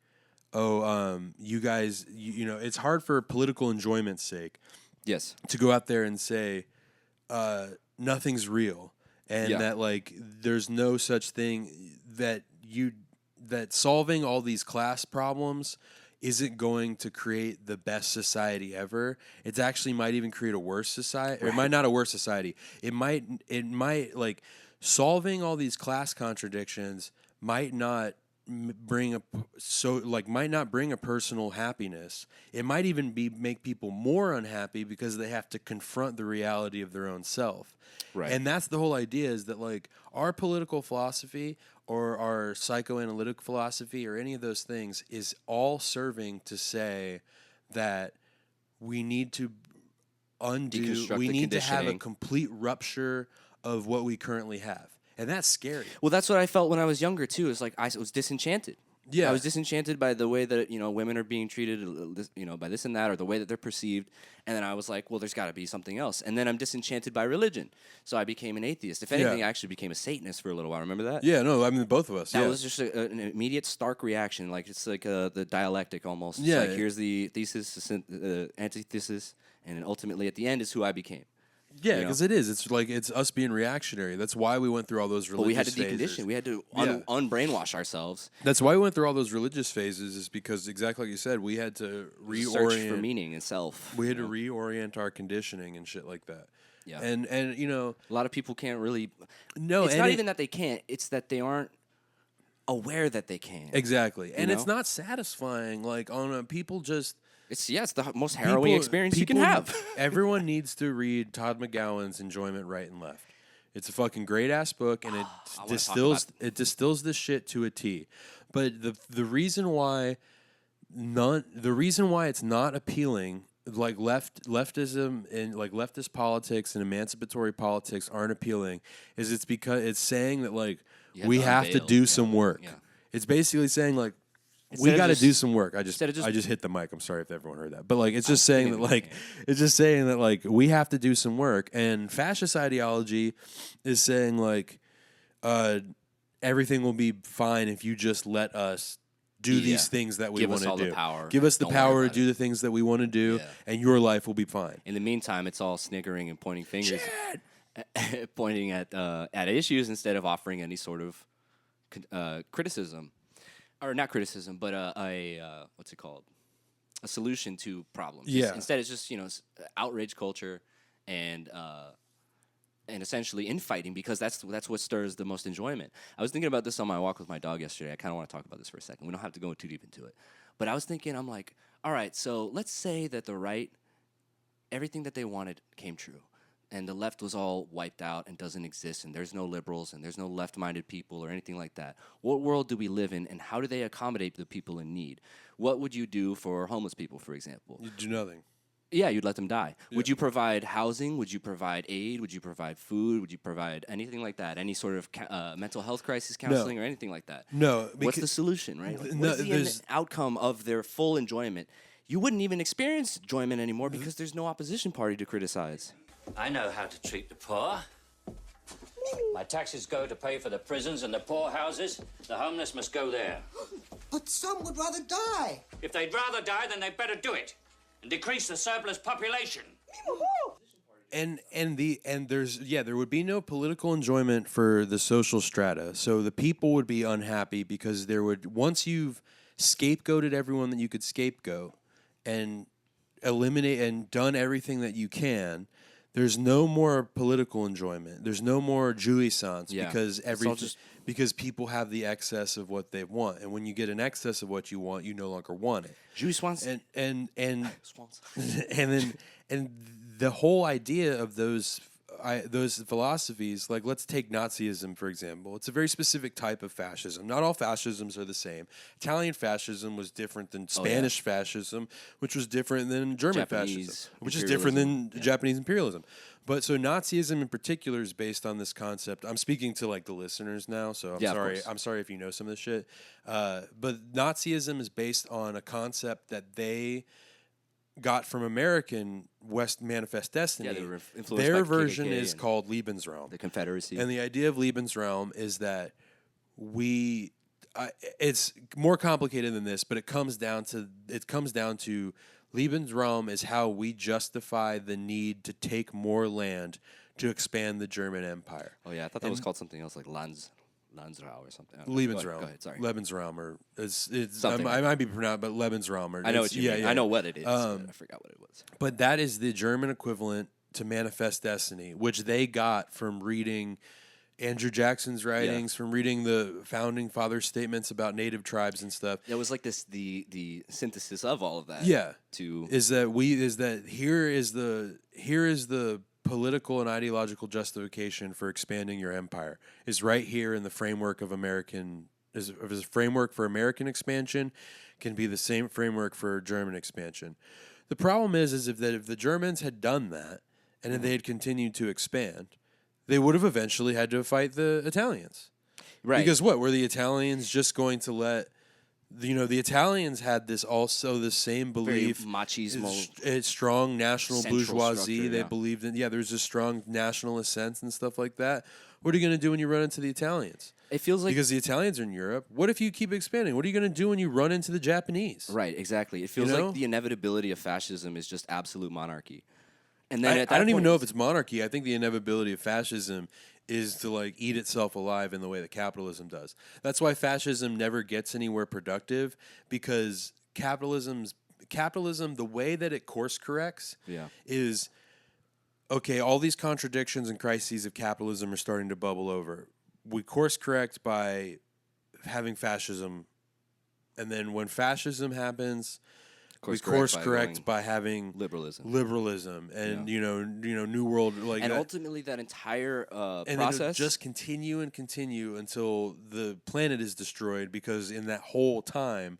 oh, you guys, it's hard for political enjoyment's sake Yes. to go out there and say nothing's real, and Yeah. that, like, there's no such thing that solving all these class problems isn't going to create the best society ever. It actually might even create a worse society. Or it might not a worse society. It might like solving all these class contradictions might not bring a personal happiness. It might even make people more unhappy because they have to confront the reality of their own self. Right. And that's the whole idea, is that, like, our political philosophy or our psychoanalytic philosophy or any of those things is all serving to say that we need to Deconstruct we the need to have a conditioning. complete rupture of what we currently have. And that's scary. Well, that's what I felt when I was younger too. It's like I was disenchanted. Yeah. I was disenchanted by the way that women are being treated, by this and that, or the way that they're perceived. And then I was like, well, there's got to be something else. And then I'm disenchanted by religion, so I became an atheist. If anything, I actually became a Satanist for a little while. Remember that? Yeah, no, I mean, both of us. That was just an immediate, stark reaction. Like, it's like the dialectic almost. It's Yeah. like, here's the thesis, antithesis, and ultimately at the end is who I became. Yeah, because it is. It's like it's us being reactionary. That's why we went through all those religious But we had to phases. decondition. We had to Yeah. unbrainwash ourselves. That's why we went through all those religious phases, is because, exactly like you said, we had to reorient. Search for meaning and self. We had to reorient our conditioning and shit like that. Yeah. And you know, A lot of people can't really. no, It's and not it- even that they can't. It's that they aren't aware that they can. exactly, and it's know? not satisfying. Like on a, people just. It's the most harrowing experience you can people- have. Everyone needs to read Todd McGowan's Enjoyment Right and Left. It's a fucking great ass book, and it distills this shit to a T. But the reason why it's not appealing, like leftism and like leftist politics and emancipatory politics aren't appealing, is it's because it's saying that like You we to have to unveil, do yeah, some work. yeah. It's basically saying like. Instead We of got to just- do some work. I just instead of just- hit the mic. I'm sorry if everyone heard that, but like it's just saying that think like it's just saying that like we have to do some work. And fascist ideology is saying like everything will be fine if you just let us do these things that we Give want us to all do. the power. Give us the Don't worry power to about do it. the things that we want to do, Yeah. and your life will be fine. In the meantime, it's all sniggering and pointing fingers, pointing at issues instead of offering any sort of criticism, or not criticism, but a what's it called? A solution to problems. Yeah. Instead, it's just outrage culture and essentially infighting, because that's what stirs the most enjoyment. I was thinking about this on my walk with my dog yesterday. I kind of want to talk about this for a second. We don't have to go too deep into it, but I was thinking, I'm like, all right, so let's say that the right, everything that they wanted came true, and the left was all wiped out and doesn't exist, and there's no liberals and there's no left-minded people or anything like that. What world do we live in, and how do they accommodate the people in need? What would you do for homeless people, for example? You do nothing. Yeah, you'd let them die. Would you provide housing? Would you provide aid? Would you provide food? Would you provide anything like that? Any sort of mental health crisis counseling or anything like that? No, What's the solution, right? Like, no, what is the end outcome of their full enjoyment? You wouldn't even experience enjoyment anymore because there's no opposition party to criticize. I know how to treat the poor. My taxes go to pay for the prisons and the poorhouses. The homeless must go there. But some would rather die. If they'd rather die, then they'd better do it and decrease the surplus population. And there would be no political enjoyment for the social strata. So the people would be unhappy because once you've scapegoated everyone that you could scapegoat and eliminate and done everything that you can, there's no more political enjoyment. There's no more jouissance because because people have the excess of what they want, and when you get an excess of what you want, you no longer want it. Jouissance And swans. and the whole idea of those philosophies, like let's take Nazism for example. It's a very specific type of fascism. Not all fascisms are the same. Italian fascism was different than Spanish fascism, which was different than German Japanese fascism, which is different than imperialism. Japanese imperialism. But so Nazism in particular is based on this concept. I'm speaking to like the listeners now, so Yeah, of course. I'm sorry if you know some of this shit. But Nazism is based on a concept that they got from American West Manifest Destiny. Yeah, they were influenced Their by version KKK is and called Lebensraum. the Confederacy. And the idea of Lebensraum is that it's more complicated than this, but it comes down to Lebensraum is how we justify the need to take more land to expand the German Empire. Oh yeah, I thought that was called something else, like Landsrau or something. Lebensraum. Go ahead, sorry. Lebensraum, or it's Something. I might be pronounced, but Lebensraum. Or I know what you mean. yeah. I know what it is. But I forgot what it was. But that is the German equivalent to Manifest Destiny, which they got from reading Andrew Jackson's writings, from reading the founding father statements about native tribes and stuff. It was like this the synthesis of all of that. Yeah, To here is the political and ideological justification for expanding your empire is right here in the framework of American is a framework for American expansion can be the same framework for German expansion. The problem is if the Germans had done that and if they had continued to expand, they would have eventually had to fight the Italians. right. Because what were the Italians just going to let? The Italians had this same very belief. machismo. It's strong national Central bourgeoisie. structure, They yeah. believed in there's a strong nationalist sense and stuff like that. What are you going to do when you run into the Italians? It feels like Because the Italians are in Europe. What if you keep expanding? What are you going to do when you run into the Japanese? right, exactly. It feels know? like the inevitability of fascism is just absolute monarchy. And then at that I don't even point, know if it's monarchy. I think the inevitability of fascism is to like eat itself alive in the way that capitalism does. That's why fascism never gets anywhere productive, because capitalism, the way that it course corrects Yeah. is okay, all these contradictions and crises of capitalism are starting to bubble over. We course correct by having fascism, and then when fascism happens, we course correct by having liberalism, and New World, like, and that. Ultimately that entire And then process it'll just continue and continue until the planet is destroyed, because in that whole time,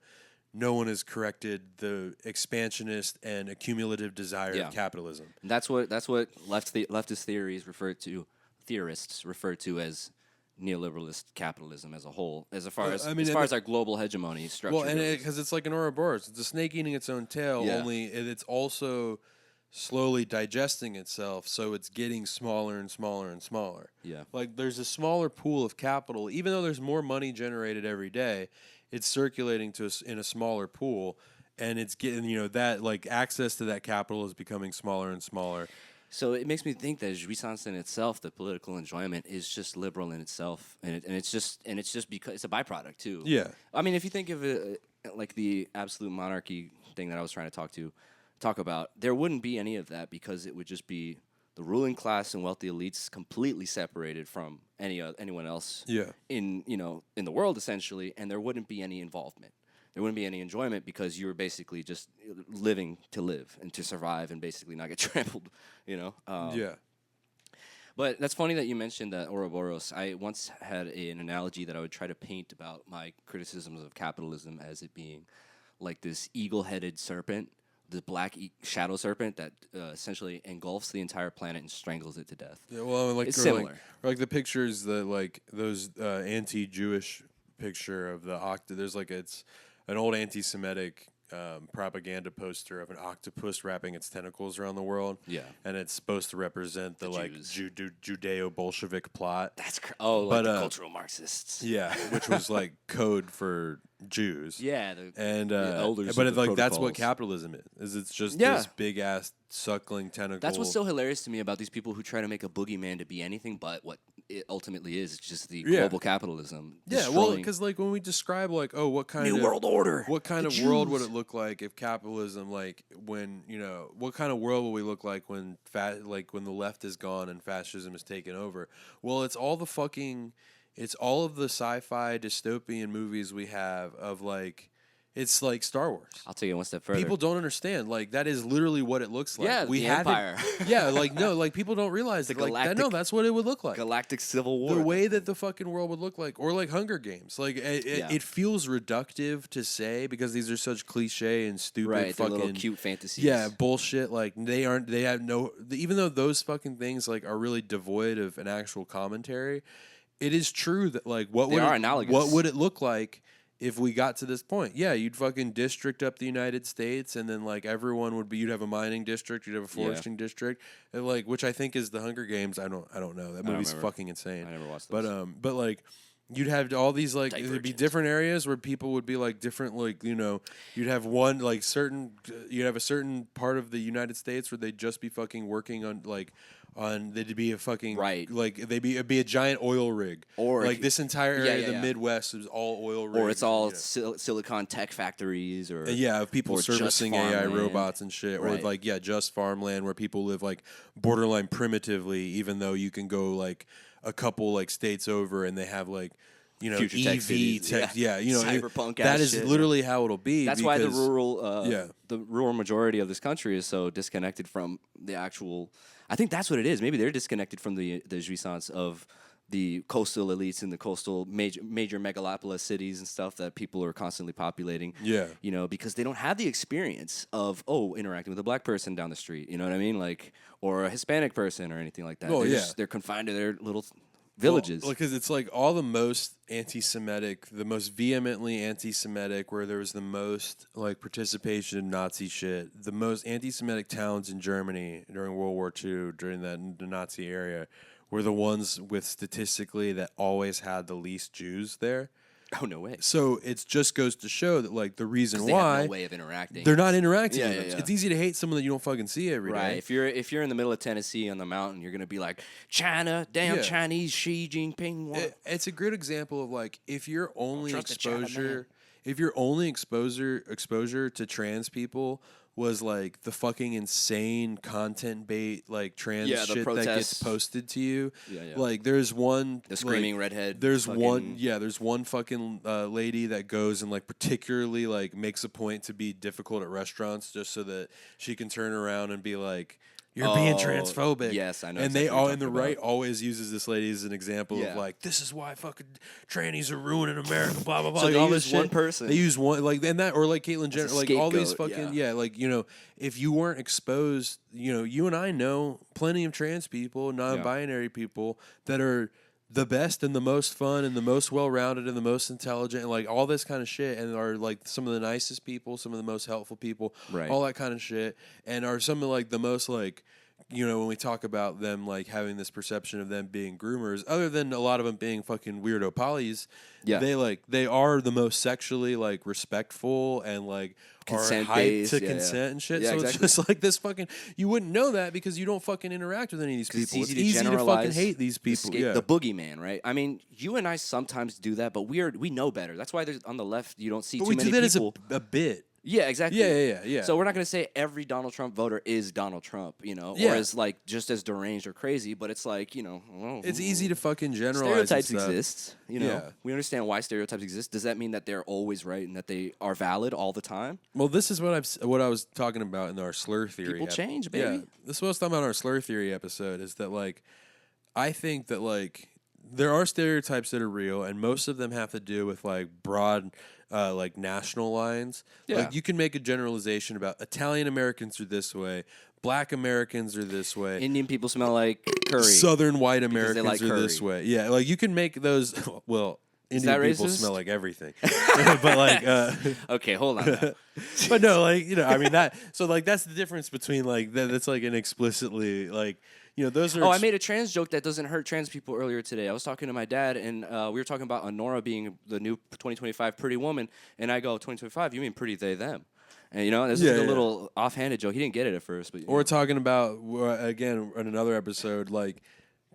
no one has corrected the expansionist and accumulative desire of capitalism. And that's what leftist theorists refer to as neoliberalist capitalism as a whole, as far as our global hegemony structure. Well, and because it's like an Ouroboros, it's a snake eating its own tail. Yeah. Only it's also slowly digesting itself, so it's getting smaller and smaller and smaller. Yeah. Like, there's a smaller pool of capital, even though there's more money generated every day. It's circulating to us in a smaller pool, and it's getting that, like, access to that capital is becoming smaller and smaller. So it makes me think that jouissance in itself, the political enjoyment, is just liberal in itself, and it's just because it's a byproduct too. Yeah. I mean, if you think of it like the absolute monarchy thing that I was trying to talk about, there wouldn't be any of that, because it would just be the ruling class and wealthy elites completely separated from anyone else. Yeah. In the world, essentially, and there wouldn't be any involvement. There wouldn't be any enjoyment, because you were basically just living to live and to survive and basically not get trampled, Yeah. But that's funny that you mentioned that Ouroboros. I once had an analogy that I would try to paint about my criticisms of capitalism as it being like this eagle-headed serpent, the black shadow serpent that essentially engulfs the entire planet and strangles it to death. Yeah, well, like, it's similar. Like the pictures that, like, those anti-Jewish picture of the there's like, it's an old anti-Semitic propaganda poster of an octopus wrapping its tentacles around the world. Yeah. And it's supposed to represent the like Judeo-Bolshevik plot. That's like the cultural Marxists. Yeah, which was like code for Jews. Yeah, the elders. But of the like that's what protocols. capitalism is. It's just this big ass suckling tentacle. That's what's so hilarious to me about these people who try to make a boogeyman to be anything but what it ultimately is. It's just the global capitalism. Yeah, well, because like when we describe like, oh, what kind New of world order, what kind of world would it look like if capitalism, like when what kind of world will we look like when when the left is gone and fascism is taken over? Well, it's all of the sci-fi dystopian movies we have of like. It's like Star Wars. I'll take it one step further. People don't understand. Like, that is literally what it looks like. Yeah, we the have Empire. Yeah, like, no, like, people don't realize that. Like, no, that's what it would look like. Galactic Civil War. The way that the fucking world would look like. Or like Hunger Games. Like, it feels reductive to say because these are such cliche and stupid fucking... little cute fantasies. Yeah, bullshit. Like, they have no... Even though those fucking things, like, are really devoid of an actual commentary, it is true that, like, what would it look like if we got to this point? Yeah, you'd fucking district up the United States, and then like everyone would be. You'd have a mining district, you'd have a foresting district, and like which I think is the Hunger Games. I don't know. That movie's fucking insane. I never watched those. But like you'd have all these like there'd be different areas where people would be like different. Like you'd have one like certain. You'd have a certain part of the United States where they'd just be fucking working on like. They'd be a fucking like it'd be a giant oil rig, or like this entire area of the Midwest is all oil rigs, or it's all silicon tech factories, or people servicing AI robots and shit, or like just farmland where people live like borderline primitively, even though you can go like a couple like states over and they have like EV tech, cyberpunk. That is literally how it'll be. That's why the rural majority of this country is so disconnected from the actual. I think that's what it is. Maybe they're disconnected from the jouissance of the coastal elites and the coastal major megalopolis cities and stuff that people are constantly populating. Yeah. Because they don't have the experience of interacting with a black person down the street. You know what I mean? Like, or a Hispanic person or anything like that. Oh, they're confined to their little villages. Because it's like all the most anti-Semitic, the most vehemently anti-Semitic, where there was the most like participation in Nazi shit, the most anti-Semitic towns in Germany during World War II, during the Nazi area, were the ones with statistically that always had the least Jews there. Oh, no way. So it just goes to show that like the reason they why have no way of interacting. They're not interacting. Yeah, with them. It's easy to hate someone that you don't fucking see every day. Right. If you're in the middle of Tennessee on the mountain, you're gonna be like, China, damn Chinese Xi Jinping. It's a good example of like if your only exposure to trans people was like the fucking insane content bait like trans Yeah, the shit that gets protests. posted to you. Yeah, yeah. Like there's one The screaming like, redhead There's fucking- there's one fucking lady that goes and like particularly like makes a point to be difficult at restaurants just so that she can turn around and be like, you're being Oh, transphobic. yes, I know And exactly they what all you're and the talking right about. always uses this lady as an example Yeah. of like, this is why fucking trannies are ruining America, blah blah blah. So like, they all this use one shit. person. They use one like and that or like Caitlyn As a Jenner, like all these scapegoat, fucking yeah. like if you weren't exposed, you and I know plenty of trans people, non-binary people that are the best and the most fun and the most well-rounded and the most intelligent and like all this kind of shit and are like some of the nicest people, some of the most helpful people, Right. all that kind of shit, and are some of like the most like when we talk about them like having this perception of them being groomers, other than a lot of them being fucking weirdo polys, Yeah. they are the most sexually like respectful and like are hyped Consent-based, to yeah, consent yeah. and shit. Yeah, so exactly. it's just like this fucking you wouldn't know that because you don't fucking interact with any of these 'Cause people. it's easy to fucking generalize hate these people. the boogeyman, right? I mean, you and I sometimes do that, but we know better. That's why there's on the left you don't see But too we many do that people. as a bit. Yeah, exactly. Yeah. So we're not going to say every Donald Trump voter is Donald Trump, Yeah. or is like just as deranged or crazy, but it's like, It's easy to fucking generalize. stereotypes and stuff. exist, Yeah. We understand why stereotypes exist. Does that mean that they're always right and that they are valid all the time? Well, this is what I was talking about in our slur theory. People change, baby. Yeah, this is what I was talking about in our slur theory episode. Is that like, I think that like there are stereotypes that are real, and most of them have to do with like broad, like national lines. Yeah. Like you can make a generalization about Italian Americans are this way, Black Americans are this way, Indian people smell like curry. Southern white because they Americans like are this curry. way. Yeah, like you can make those. Well, Indian that people racist? smell like everything, but like. Okay, hold on. now. But no, like I mean that. So like that's the difference between like that's like an explicitly like those are. Oh, I made a trans joke that doesn't hurt trans people earlier today. I was talking to my dad, and we were talking about Honora being the new 2025 pretty woman, and I go, 2025, you mean pretty they, them. And, this is a little offhanded joke. He didn't get it at first. But Or we're talking about, again, in another episode, like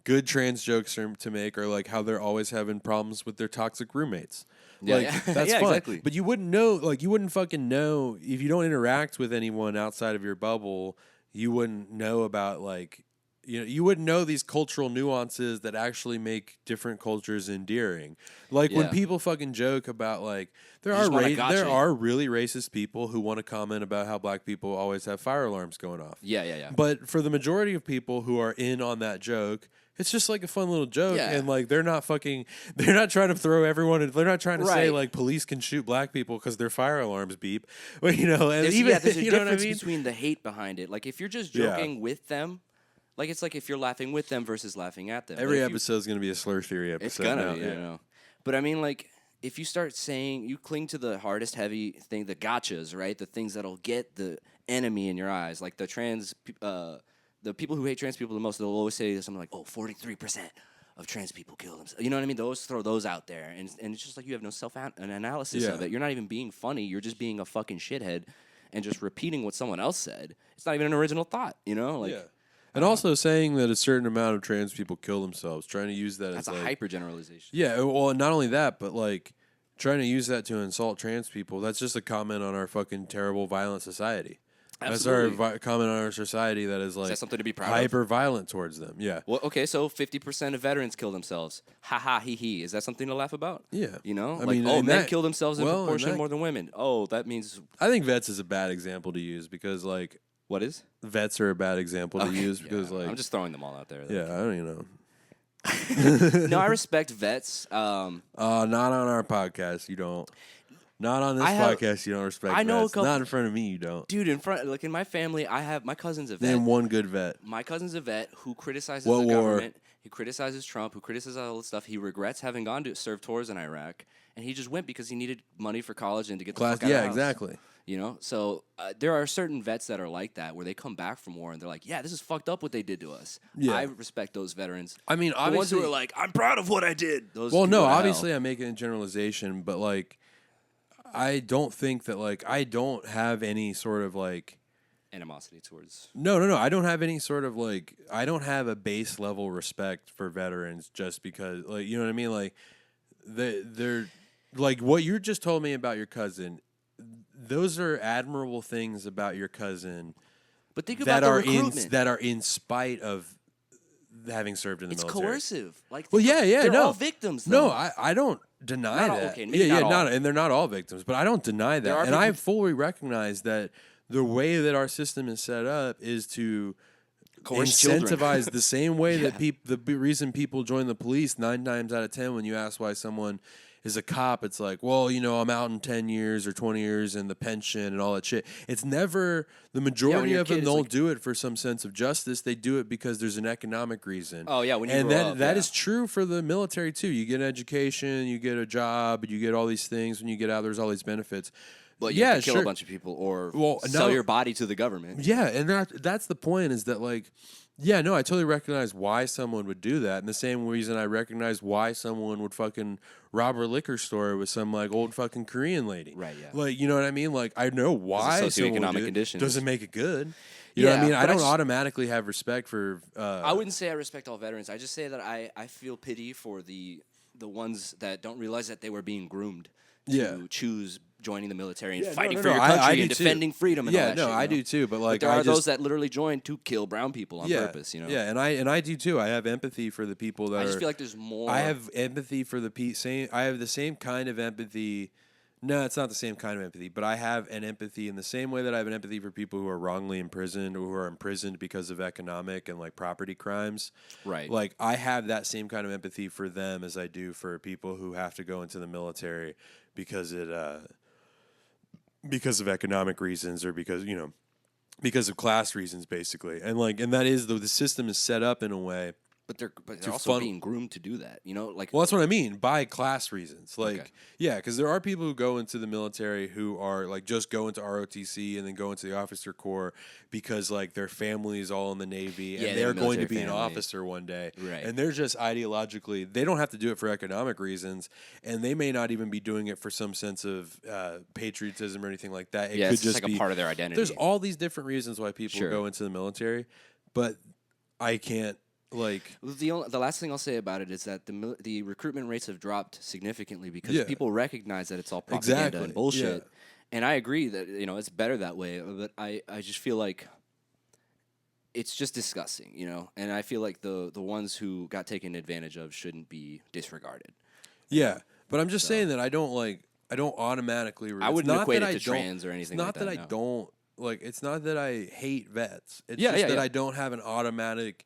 good trans jokes to make are like how they're always having problems with their toxic roommates. Yeah, Like, yeah. that's Yeah, fun. exactly. But you wouldn't know, like, you wouldn't fucking know if you don't interact with anyone outside of your bubble, you wouldn't know about, like, you wouldn't know these cultural nuances that actually make different cultures endearing. Like when Yeah. people fucking joke about like there just want a there gotcha. are really racist people who want to comment about how black people always have fire alarms going off. Yeah. But for the majority of people who are in on that joke, it's just like a fun little joke, Yeah. and like they're not trying to throw everyone. They're not trying to say Right. like police can shoot black people because their fire alarms beep. But and There's, even there's a you know what I difference mean? between the hate behind it. Like, if you're just Yeah. joking with them, like, it's like if you're laughing with them versus laughing at them. But Every if you- episode is going to be a slur theory episode. It's gonna now, be, I know. But I mean, like, if you start saying, you cling to the hardest heavy thing, the gotchas, right? The things that'll get the enemy in your eyes, like the the people who hate trans people the most, they'll always say something like, "Oh, 43% of trans people kill themselves." You know what I mean? Throw those out there, and it's just like you have no analysis Yeah. of it. You're not even being funny. You're just being a fucking shithead and just repeating what someone else said. It's not even an original thought, Like, yeah. And also saying that a certain amount of trans people kill themselves, trying to use that that's as a like, hyper generalization. Yeah, well, not only that, but like trying to use that to insult trans people. That's just a comment on our fucking terrible, violent society. Absolutely. That's our comment on our society that is like that something to be proud of? hyper violent towards them. Yeah. Well, okay, so 50% of veterans kill themselves. Ha ha, he he. Is that something to laugh about? Yeah. I I like, mean, oh, and men that- kill themselves in well, and proportion that- more than women. Oh, that means I think vets is a bad example to use because like what is? vets are a bad example to Okay, use yeah, because like I'm just throwing them all out there. yeah, I don't even know. No, I respect vets. Not on our podcast. You don't. Not on this I have- podcast. You don't respect. I know a vets. couple- Not in front of me. You don't. Dude, in my family, I have my cousin's a vet. Name one good vet. My cousin's a vet who criticizes What the war? government. He criticizes Trump, who criticizes all this stuff. He regrets having gone to serve tours in Iraq, and he just went because he needed money for college and to get the fuck out Yeah, of the house. exactly. So there are certain vets that are like that, where they come back from war and they're like, "Yeah, this is fucked up what they did to us." Yeah. I respect those veterans. I mean, The ones who obviously- are like, "I'm proud of what I did." Those Well, can no, go to hell. obviously I'm making a generalization, but like I don't think that like I don't have any sort of like animosity towards. no. I don't have any sort of like I don't have a base level respect for veterans just because like you know what I mean? Like they're like what you just told me about your cousin. those are admirable things about your cousin But think that about the are recruitment. that are in spite of having served in the It's military. coercive. Like, Well, think yeah, they're no. all victims. Though. No, I don't deny Not all- that. okay, maybe not all. and they're not all victims, but I don't deny There that. are And I people- fully recognize that the way that our system is set up is to Coerce children. incentivize the same way that the reason people join the police 9 times out of 10 when you ask why someone is a cop, it's like, well, you know, I'm out in 10 years or 20 years and the pension and all that shit. It's never, the majority you're a of them kid, it's don't like- do it for some sense of justice. They do it because there's an economic reason. Oh, yeah, when you and grow that up, that yeah. is true for the military too. You get an education, you get a job, you get all these things. When you get out, there's all these benefits. But you yeah, have to kill sure. a bunch of people or Well, sell no. your body to the government. Yeah, and that's the point is that, like, yeah, no, I totally recognize why someone would do that. And the same reason I recognize why someone would fucking rob a liquor store with some, like, old fucking Korean lady. Right, yeah. Like, you know what I mean? Like, I know why someone would socioeconomic do it. conditions. Doesn't make it good. You know what I Yeah, mean? I but I don't just- automatically have respect for... I wouldn't say I respect all veterans. I just say that I feel pity for the ones that don't realize that they were being groomed to Yeah. choose joining the military and Yeah, fighting no, for no, your I country do and too. defending freedom and Yeah, all that no, shit. I you know? do too, but, like, there I are those just- that literally join to kill brown people on purpose, you know? Yeah, and I do too. I have empathy for the people that I just are- feel like there's more. I have empathy for the same. I have the same kind of empathy. No, it's not the same kind of empathy, but I have an empathy in the same way that I have an empathy for people who are wrongly imprisoned or who are imprisoned because of economic and, like, property crimes. Right. Like, I have that same kind of empathy for them as I do for people who have to go into the military because because of economic reasons or because, you know, because of class reasons, basically. And, like, and that is the system is set up in a way. but they're to also fun- being groomed to do that, you know? Like, Well, that's what I mean by class reasons. Like, Okay. yeah, because there are people who go into the military who are, like, just go into ROTC and then go into the officer corps because, like, their family is all in the Navy Yeah, and they they're have a going to military be an family. officer one day. Right. And they're just ideologically, they don't have to do it for economic reasons, and they may not even be doing it for some sense of patriotism or anything like that. It Yeah, could it's just just like a be part of their identity. There's all these different reasons why people Sure. go into the military, but I can't, like... The last thing I'll say about it is that the recruitment rates have dropped significantly because Yeah. people recognize that it's all propaganda Exactly, and bullshit. yeah. And I agree that, you know, it's better that way, but I just feel like it's just disgusting, you know? And I feel like the ones who got taken advantage of shouldn't be disregarded. Yeah, but I'm just saying that I don't automatically. I wouldn't it's not equate that it I to don't- trans or anything It's not like that, I no. don't like. It's not that I hate vets. It's Yeah, just yeah, that yeah. I don't have an automatic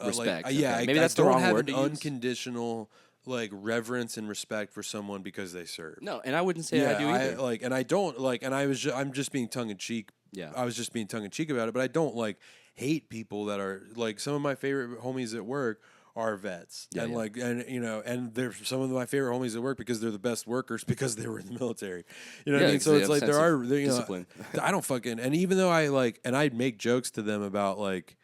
Respect, yeah, okay. Maybe that's the I don't wrong have word an to use. unconditional like reverence and respect for someone because they serve. No, and I wouldn't say I do either. like, and I don't like, and I'm just being tongue in cheek. Yeah. I was just being tongue in cheek about it, but I don't like hate people that are like some of my favorite homies at work are vets, Yeah, and yeah. like, and you know, and they're some of my favorite homies at work because they're the best workers because they were in the military. You know what Yeah, I mean? 'cause So they it's have a like sense there of are, you know, discipline. I don't fucking, and even though I like, and I'd make jokes to them about like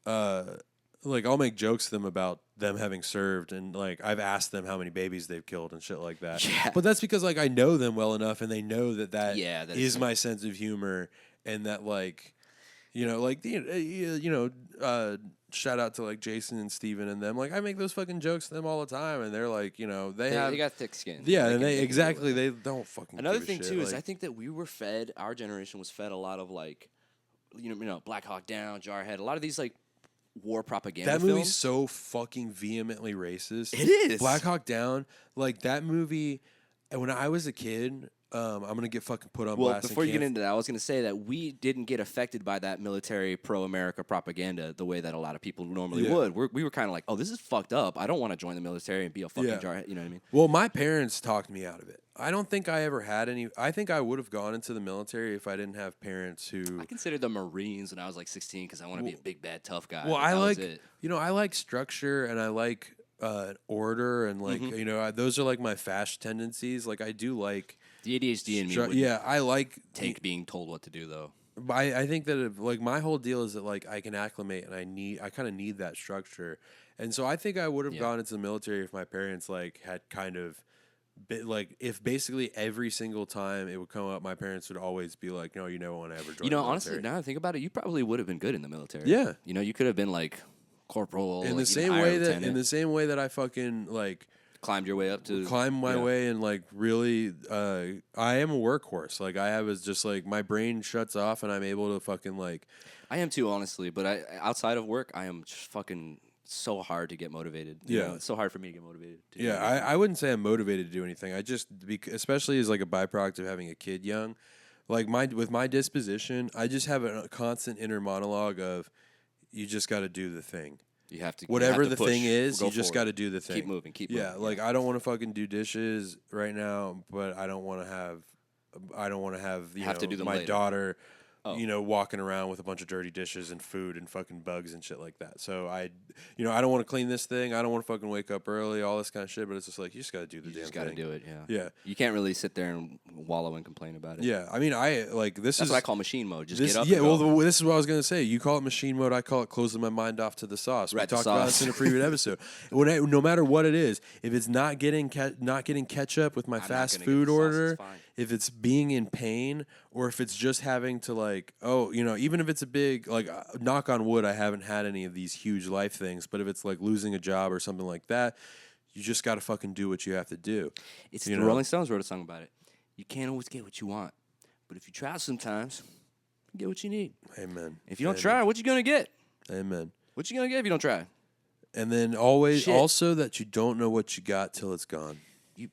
I'll make jokes to them about them having served, and like I've asked them how many babies they've killed and shit like that. Yeah. But that's because like I know them well enough, and they know that Yeah, that is is- my sense of humor, and that like, you know, like shout out to like Jason and Steven and them. Like I make those fucking jokes to them all the time, and they're like, you know, they got thick skin. yeah, and can- they can deal exactly with it. they don't fucking. Another give a thing shit. too is like, I think that we were fed, our generation was fed a lot of like, you know, Black Hawk Down, Jarhead, a lot of these like war propaganda that films. movie's so fucking vehemently racist. It is. Black Hawk Down, like that movie. And when I was a kid, I'm gonna get fucking put on Well, blast. and before you get can't- into that, I was going to say that we didn't get affected by that military pro-America propaganda the way that a lot of people normally Yeah. would. We were kind of like, oh, this is fucked up. I don't want to join the military and be a fucking Yeah. jarhead. You know what I mean? Well, my parents talked me out of it. I don't think I ever had any. I think I would have gone into the military if I didn't have parents who. I considered the Marines when I was like 16 because I want to be a big, bad, tough guy. Well, but I that was like, it. you know, I like structure and I like order and like, Mm-hmm. you know, those are like my fast tendencies. Like I do like. The ADHD in me would Yeah, I like. take being told what to do, though. I think that like my whole deal is that like I can acclimate and I kind of need that structure, and so I think I would have Yeah. gone into the military if my parents like had kind of like if basically every single time it would come up, my parents would always be like, no, you never want to ever join. You know, the honestly, military. now that I think about it, you probably would have been good in the military. Yeah. You know, you could have been like corporal. in like, the even same higher way that lieutenant. in the same way that I fucking like climbed your way up to climb my way and like really I am a workhorse. Like I have is just like my brain shuts off and I'm able to fucking like I am too, honestly, but outside of work I am just fucking so hard to get motivated. You know, it's so hard for me to get motivated. I wouldn't say I'm motivated to do anything. I just especially as like a byproduct of having a kid young, like with my disposition, I just have a constant inner monologue of you just got to do the thing. You have to whatever the push, thing is, you just got to forward. do the thing. Keep moving, keep moving. Yeah, like I don't want to fucking do dishes right now, but I don't want to have you have know, to do them my later. daughter you know, walking around with a bunch of dirty dishes and food and fucking bugs and shit like that. So I don't want to clean this thing. I don't want to fucking wake up early, all this kind of shit. But it's just like, you just got to do the damn thing. You just got to do it, Yeah. You can't really sit there and wallow and complain about it. Yeah. I mean, That's what I call machine mode. Just get up Yeah, and well, go. this is what I was going to say. You call it machine mode. I call it closing my mind off to the sauce. We talked about this in a previous episode. No matter what it is, if it's not getting ketchup with my fast food order, if it's being in pain, or if it's just having to like, even if it's a big, like, knock on wood, I haven't had any of these huge life things, but if it's like losing a job or something like that, you just got to fucking do what you have to do. It's the Rolling Stones wrote a song about it. You can't always get what you want, but if you try sometimes, you get what you need. Amen. If you don't try, what you gonna get? Amen. What you gonna get if you don't try? And then also that you don't know what you got till it's gone. You're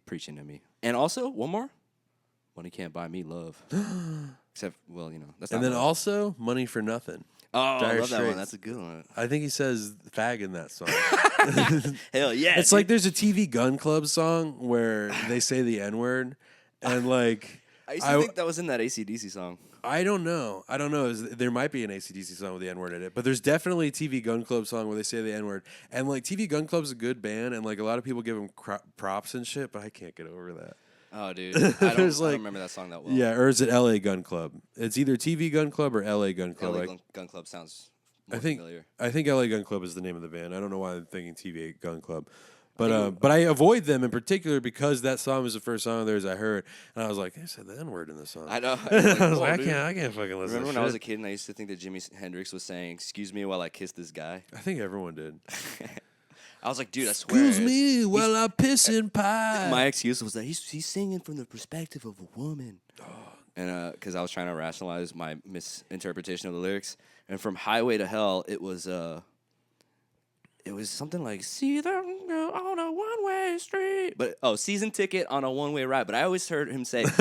preaching to me. And also, one more. Money can't buy me love. Except, that's not And then love. also, money for nothing. Oh, I love that Straits. one. That's a good one. I think he says fag in that song. Hell yeah. It's like there's a TV Gun Club song where they say the N-word. And like... I used to think that was in that AC/DC song. I don't know. There might be an AC/DC song with the N-word in it, but there's definitely a TV Gun Club song where they say the N-word. And like TV Gun Club's a good band, and like a lot of people give them props and shit, but I can't get over that. Oh, dude. I don't remember that song that well. Yeah, or is it LA Gun Club? It's either TV Gun Club or LA Gun Club. LA Gun Club sounds more familiar. I think LA Gun Club is the name of the band. I don't know why I'm thinking TV Gun Club. But I avoid them in particular because that song was the first song of theirs I heard, and I was like, they said the N-word in the song. I know. I was like, I can't fucking listen. Remember to when shit. I was a kid and I used to think that Jimi Hendrix was saying, "Excuse me while I kiss this guy." I think everyone did. I was like, dude, I swear. Excuse me while I piss in pie. My excuse was that he's singing from the perspective of a woman. And because I was trying to rationalize my misinterpretation of the lyrics, and from Highway to Hell, it was something like "See them on a one-way street," but season ticket on a one-way ride. But I always heard him say, "See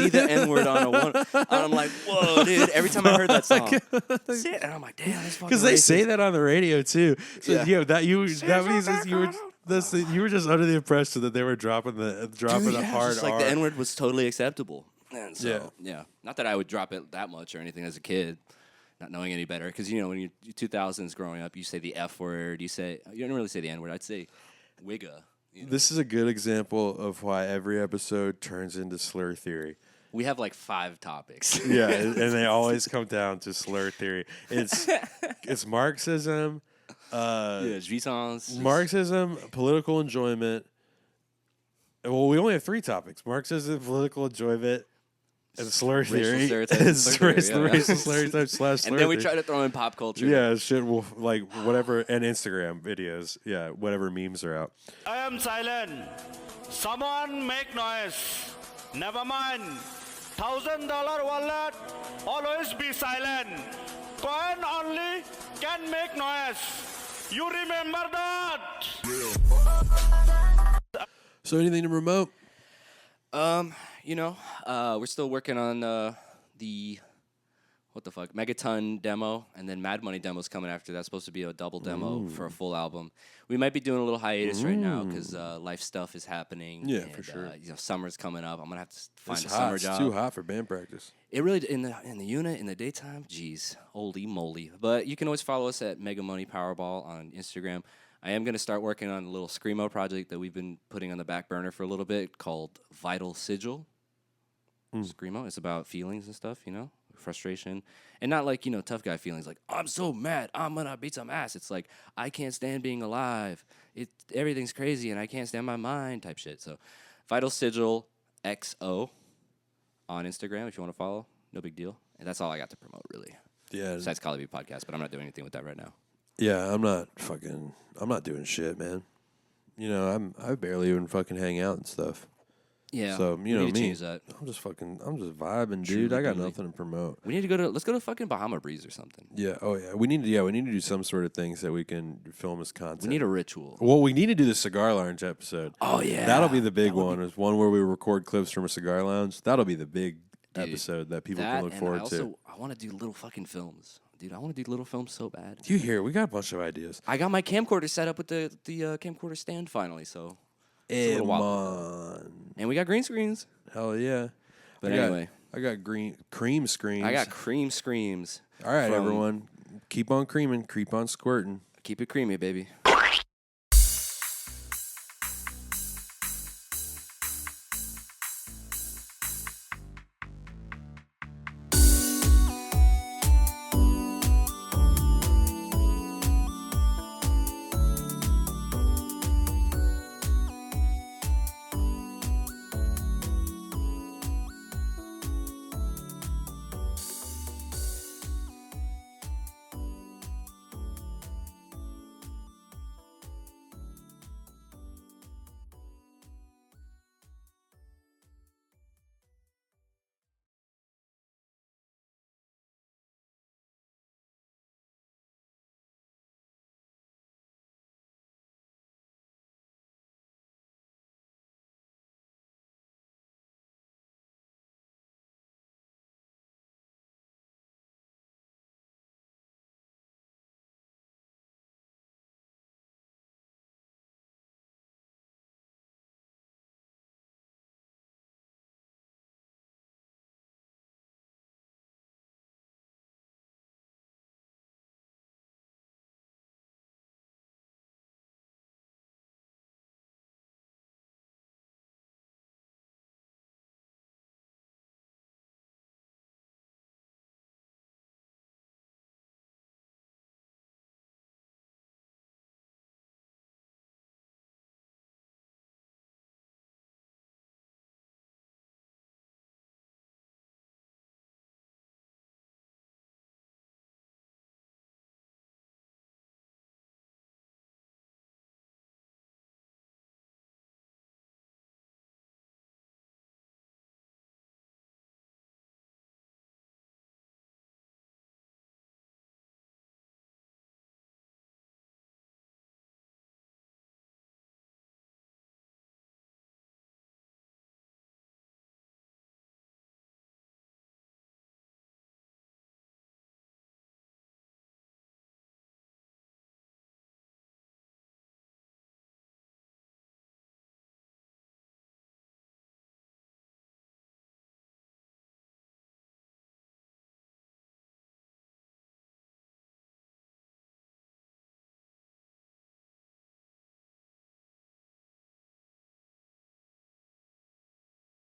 the N-word on a one." And I'm like, whoa, dude! Every time I heard that song, and I'm like, damn, this fucking. Because they say that on the radio too. So Yeah. you were just under the impression that they were dropping a hard just like R. the N-word was totally acceptable. And so, yeah, not that I would drop it that much or anything as a kid. Not knowing any better, because when you're 2000s growing up, you say the F word. You don't really say the N word. I'd say wigga. This is a good example of why every episode turns into slur theory. We have like 5 topics. Yeah, and they always come down to slur theory. It's Marxism, jouissance, Marxism, political enjoyment. Well, we only have 3 topics: Marxism, political enjoyment, and slur theory. Racial stereotypes / slur And then we theory. try to throw in pop culture. Yeah, shit. Well, like whatever, and Instagram videos. Yeah, whatever memes are out. I am silent. Someone make noise. Never mind. $1,000 wallet. Always be silent. Coin only can make noise. You remember that? So, anything to promote? We're still working on the Megaton demo, and then Mad Money demo's coming after. That's supposed to be a double demo for a full album. We might be doing a little hiatus right now because life stuff is happening. Yeah, and, for sure. Summer's coming up. I'm gonna have to find It's a summer hot. job. It's too hot for band practice. It really in the unit in the daytime. Geez, holy moly! But you can always follow us at Mega Money Powerball on Instagram. I am going to start working on a little Screamo project that we've been putting on the back burner for a little bit called Vital Sigil. Screamo. It's about feelings and stuff, frustration. And not like, tough guy feelings like, I'm so mad, I'm going to beat some ass. It's like, I can't stand being alive. Everything's crazy and I can't stand my mind type shit. So Vital Sigil XO on Instagram if you want to follow. No big deal. And that's all I got to promote, really. Yeah. Besides Call of Duty podcast, but I'm not doing anything with that right now. Yeah, I'm not doing shit, man. You know, I barely even fucking hang out and stuff. Yeah. So we you know need to me. change that. I'm just vibing, Truly, dude. I got truly. nothing to promote. We need to let's go to fucking Bahama Breeze or something. Yeah. Oh yeah. We need to do some sort of things that we can film as content. We need a ritual. Well, we need to do the cigar lounge episode. Oh yeah. That'll be the big one. Is one where we record clips from a cigar lounge. That'll be the big episode that people can look forward to. I want to do little fucking films. Dude, I want to do little films so bad. You hear? We got a bunch of ideas. I got my camcorder set up with the camcorder stand finally, so it's a little while. And we got green screens. Hell yeah. But anyway. I got cream screens. I got cream screams. All right, everyone. Keep on creaming. Keep on squirting. Keep it creamy, baby.